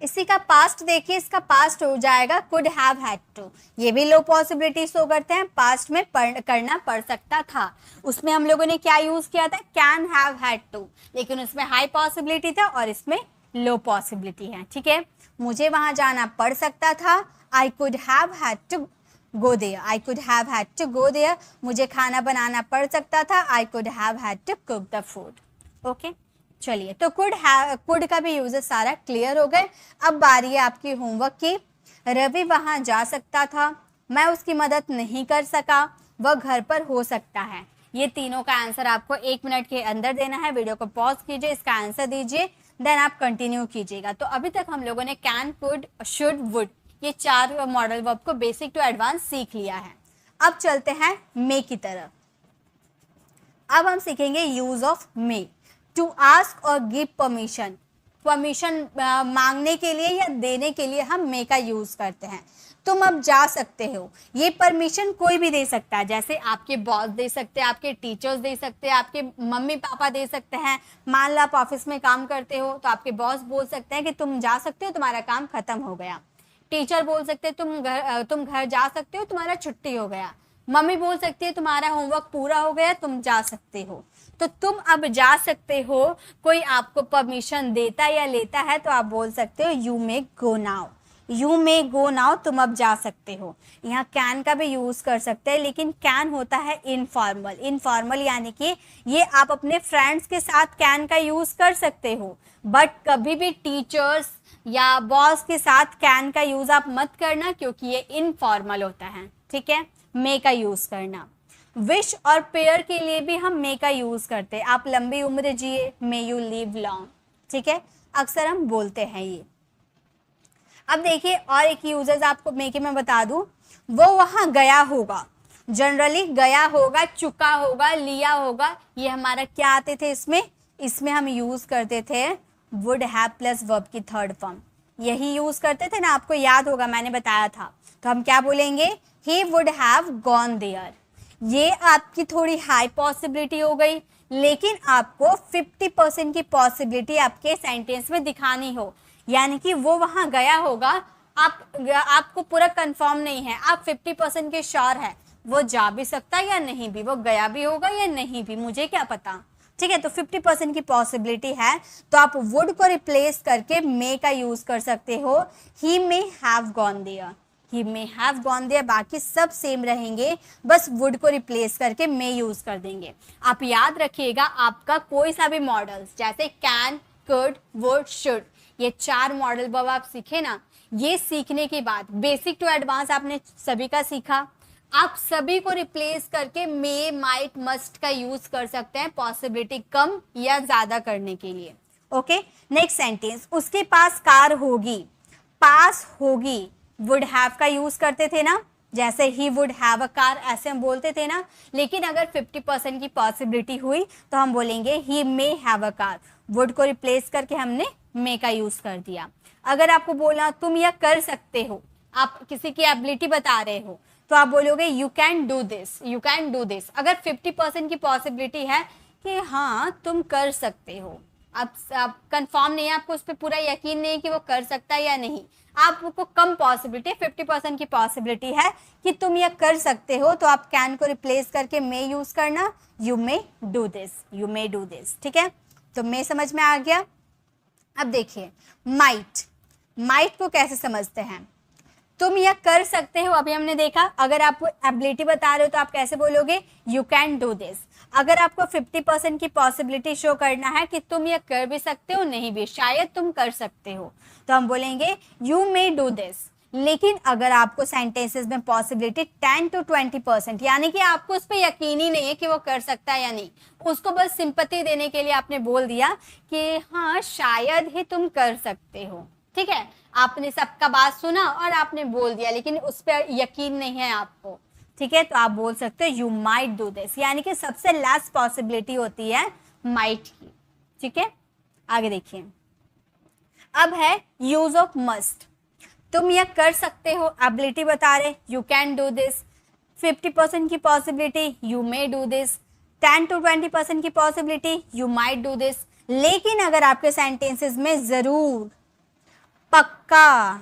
इसी का पास्ट देखिए, इसका पास्ट हो जाएगा कुड हैव हैड टू। ये भी लो पॉसिबिलिटी शो करते हैं, पास्ट में करना पड़ सकता था। उसमें हम लोगों ने क्या यूज किया था, कैन हैव हैड टू, लेकिन उसमें हाई पॉसिबिलिटी था और इसमें लो पॉसिबिलिटी है, ठीक है। मुझे वहां जाना पड़ सकता था, I could have had to go there, I could have had to go there. मुझे खाना बनाना पड़ सकता था, I could have had to cook the food. Okay, चलिए, तो कुड का भी यूजेस सारा क्लियर हो गए। अब बारी है आपकी होमवर्क की। रवि वहां जा सकता था, मैं उसकी मदद नहीं कर सका, वह घर पर हो सकता है। ये तीनों का आंसर आपको 1 मिनट के अंदर देना है। वीडियो को पॉज कीजिए, इसका आंसर दीजिए, देन आप कंटिन्यू कीजिएगा। तो अभी तक हम लोगों ने कैन, कुड, शुड, वुड, ये 4 मॉडल वर्ब को बेसिक टू एडवांस सीख लिया है। अब चलते हैं मे की तरफ। अब हम सीखेंगे use of may. To ask और गिव परमिशन, परमिशन मांगने के लिए या देने के लिए हम मे का यूज करते हैं। तुम अब जा सकते हो, ये परमिशन कोई भी दे सकता है, जैसे आपके बॉस दे सकते हैं, आपके टीचर्स दे सकते हैं, आपके मम्मी पापा दे सकते हैं। मान लो आप ऑफिस में काम करते हो तो आपके बॉस बोल सकते हैं कि तुम जा सकते हो, तुम्हारा काम खत्म हो गया। टीचर बोल सकते हैं तुम घर जा सकते हो, तुम्हारा छुट्टी हो गया। मम्मी बोल सकती है तुम्हारा होमवर्क पूरा हो गया, तुम जा सकते हो। तो तुम अब जा सकते हो, कोई आपको परमिशन देता या लेता है तो आप बोल सकते हो you may go now, you may go now, तुम अब जा सकते हो। यहाँ कैन का भी यूज कर सकते हैं, लेकिन कैन होता है इनफॉर्मल। इनफॉर्मल यानी कि ये आप अपने फ्रेंड्स के साथ कैन का यूज कर सकते हो, बट कभी भी टीचर्स, या बॉस के साथ कैन का यूज आप मत करना क्योंकि ये इनफॉर्मल होता है, ठीक है। मे का यूज करना। विश और प्रेयर के लिए भी हम मे का यूज करते हैं। आप लंबी उम्र जिए, मे यू लिव लॉन्ग, ठीक है, अक्सर हम बोलते हैं ये। अब देखिए और एक यूजेस आपको मे के मैं बता दूं, वो वहां गया होगा, जनरली गया होगा, चुका होगा, लिया होगा, ये हमारा क्या आते थे इसमें हम यूज करते थे वुड हैव प्लस वर्ब की थर्ड फॉर्म, यही यूज करते थे ना, आपको याद होगा मैंने बताया था। तो हम क्या बोलेंगे, he would have gone there. ये आपकी थोड़ी हाई पॉसिबिलिटी हो गई, लेकिन आपको 50% की पॉसिबिलिटी आपके सेंटेंस में दिखानी हो, यानी कि वो वहां गया होगा, आपको पूरा कंफर्म नहीं है, आप 50% के श्योर है, वो जा भी सकता है या नहीं भी, वो गया भी होगा या नहीं भी, मुझे क्या पता, ठीक है। तो 50% की पॉसिबिलिटी है, तो आप वुड को रिप्लेस करके मे का यूज कर सकते हो, he may have gone there, he may have gone there, बाकी सब सेम रहेंगे, बस वुड को रिप्लेस करके मे यूज कर देंगे। आप याद रखिएगा, आपका कोई सा भी मॉडल्स जैसे कैन, कुड, वुड, शुड, ये 4 मॉडल वर्ब आप सीखे ना, ये सीखने के बाद बेसिक टू एडवांस आपने सभी का सीखा, आप सभी को रिप्लेस करके मे, माइट, मस्ट का यूज कर सकते हैं पॉसिबिलिटी कम या ज्यादा करने के लिए। ओके, नेक्स्ट सेंटेंस, उसके पास कार होगी, पास होगी, वुड हैव का यूज करते थे ना, जैसे ही वुड हैव अ कार ऐसे हम बोलते थे ना, लेकिन अगर 50% की पॉसिबिलिटी हुई तो हम बोलेंगे he may have a car, would को रिप्लेस करके हमने मे का यूज कर दिया। अगर आपको बोला तुम यह कर सकते हो, आप किसी की एबिलिटी बता रहे हो, तो आप बोलोगे you can do this, you can do this. अगर 50% की पॉसिबिलिटी है कि हाँ तुम कर सकते हो, आप कंफर्म नहीं है, आपको उस पर पूरा यकीन नहीं है कि वो कर सकता है या नहीं, आपको कम पॉसिबिलिटी, 50% की पॉसिबिलिटी है कि तुम यह कर सकते हो, तो आप कैन को रिप्लेस करके मे यूज करना, you may do this, you may do this, ठीक है। तो मे समझ में आ गया। अब देखिए माइट, माइट को कैसे समझते हैं, तुम यह कर सकते हो, अभी हमने देखा, अगर आप एबिलिटी बता रहे हो तो आप कैसे बोलोगे, यू कैन डू दिस। अगर आपको 50% की पॉसिबिलिटी शो करना है कि तुम यह कर भी सकते हो, नहीं भी, शायद तुम कर सकते हो, तो हम बोलेंगे यू मे डू दिस। लेकिन अगर आपको सेंटेंसेस में पॉसिबिलिटी 10 to 20%, यानी कि आपको उस पर यकीन ही नहीं है कि वो कर सकता है या नहीं, उसको बस सिंपैथी देने के लिए आपने बोल दिया कि हाँ शायद ही तुम कर सकते हो, ठीक है, आपने सबका बात सुना और आपने बोल दिया, लेकिन उस पर यकीन नहीं है आपको, ठीक है, तो आप बोल सकते हो यू माइट डू दिस, यानी कि सबसे लास्ट पॉसिबिलिटी होती है माइट की, ठीक है। आगे देखिए, अब है यूज ऑफ मस्ट, तुम यह कर सकते हो, एबिलिटी बता रहे, यू कैन डू दिस, 50% की possibility, you may do this, 10 to 20% की possibility, you might do this. लेकिन अगर आपके सेंटेंसेस में जरूर, पक्का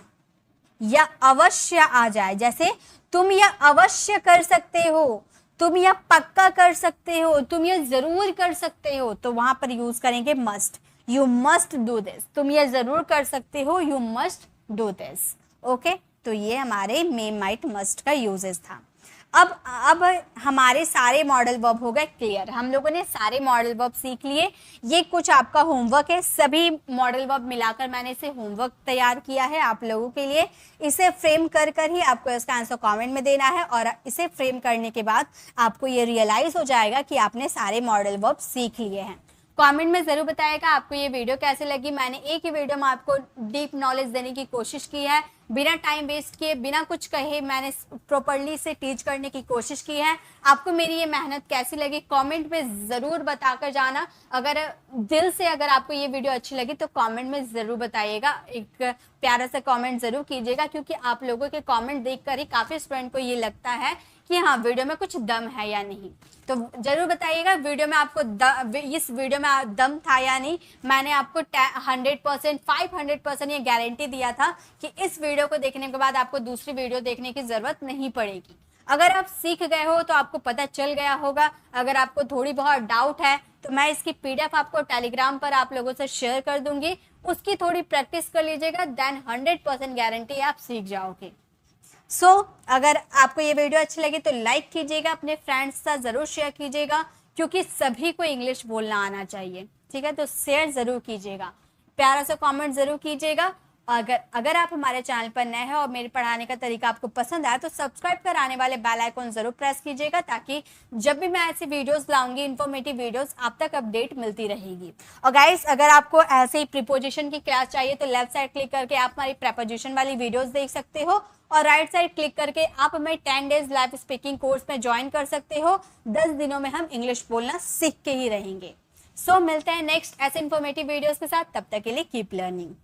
या अवश्य आ जाए, जैसे तुम यह अवश्य कर सकते हो, तुम यह पक्का कर सकते हो, तुम यह जरूर कर सकते हो, तो वहां पर यूज करेंगे must, you must do this, तुम यह जरूर कर सकते हो, you must do this. Okay, तो ये हमारे मे, माइट, मस्ट का यूजेस था। अब हमारे सारे मॉडल वर्ब हो गए क्लियर, हम लोगों ने सारे मॉडल वर्ब सीख लिए। ये कुछ आपका होमवर्क है, सभी मॉडल वर्ब मिलाकर मैंने इसे होमवर्क तैयार किया है आप लोगों के लिए। इसे फ्रेम कर कर ही आपको इसका आंसर कमेंट में देना है, और इसे फ्रेम करने के बाद आपको ये रियलाइज हो जाएगा कि आपने सारे मॉडल वर्ब सीख लिए हैं। कमेंट में जरूर बताइएगा आपको ये वीडियो कैसे लगी। मैंने एक ही वीडियो में आपको डीप नॉलेज देने की कोशिश की है, बिना टाइम वेस्ट किए, बिना कुछ कहे मैंने प्रॉपर्ली से टीच करने की कोशिश की है। आपको मेरी ये मेहनत कैसी लगी कमेंट में ज़रूर बताकर जाना। अगर दिल से अगर आपको ये वीडियो अच्छी लगी तो कमेंट में ज़रूर बताइएगा, एक प्यारा सा कमेंट ज़रूर कीजिएगा, क्योंकि आप लोगों के कमेंट देखकर ही काफ़ी स्टूडेंट को ये लगता है कि हाँ वीडियो में कुछ दम है या नहीं। तो जरूर बताइएगा वीडियो में आपको इस वीडियो में दम था या नहीं। मैंने आपको 100%, 500% ये गारंटी दिया था कि इस वीडियो को देखने के बाद आपको दूसरी वीडियो देखने की जरूरत नहीं पड़ेगी। अगर आप सीख गए हो तो आपको पता चल गया होगा। अगर आपको थोड़ी बहुत डाउट है तो मैं इसकी PDF आपको टेलीग्राम पर आप लोगों से शेयर कर दूंगी, उसकी थोड़ी प्रैक्टिस कर लीजिएगा, देन 100% गारंटी आप सीख जाओगे। अगर आपको ये वीडियो अच्छी लगी तो लाइक कीजिएगा, अपने फ्रेंड्स के साथ ज़रूर शेयर कीजिएगा, क्योंकि सभी को इंग्लिश बोलना आना चाहिए, ठीक है। तो शेयर ज़रूर कीजिएगा, प्यारा सा कमेंट ज़रूर कीजिएगा, अगर आप हमारे चैनल पर नए हैं और मेरे पढ़ाने का तरीका आपको पसंद आया तो सब्सक्राइब कर आने वाले बेल आइकन जरूर प्रेस कीजिएगा, ताकि जब भी मैं ऐसी वीडियोस लाऊंगी, इन्फॉर्मेटिव वीडियोस, आप तक अपडेट मिलती रहेगी। और गाइस, अगर आपको ऐसे ही प्रीपोजिशन की क्लास चाहिए तो लेफ्ट साइड क्लिक करके आप हमारी प्रीपोजिशन वाली वीडियोस देख सकते हो, और राइट साइड क्लिक करके आप हमें 10 डेज लाइव स्पीकिंग कोर्स में ज्वाइन कर सकते हो। 10 दिनों में हम इंग्लिश बोलना सीख के ही रहेंगे। सो मिलते हैं नेक्स्ट ऐसे इन्फॉर्मेटिव वीडियोस के साथ, तब तक के लिए कीप लर्निंग।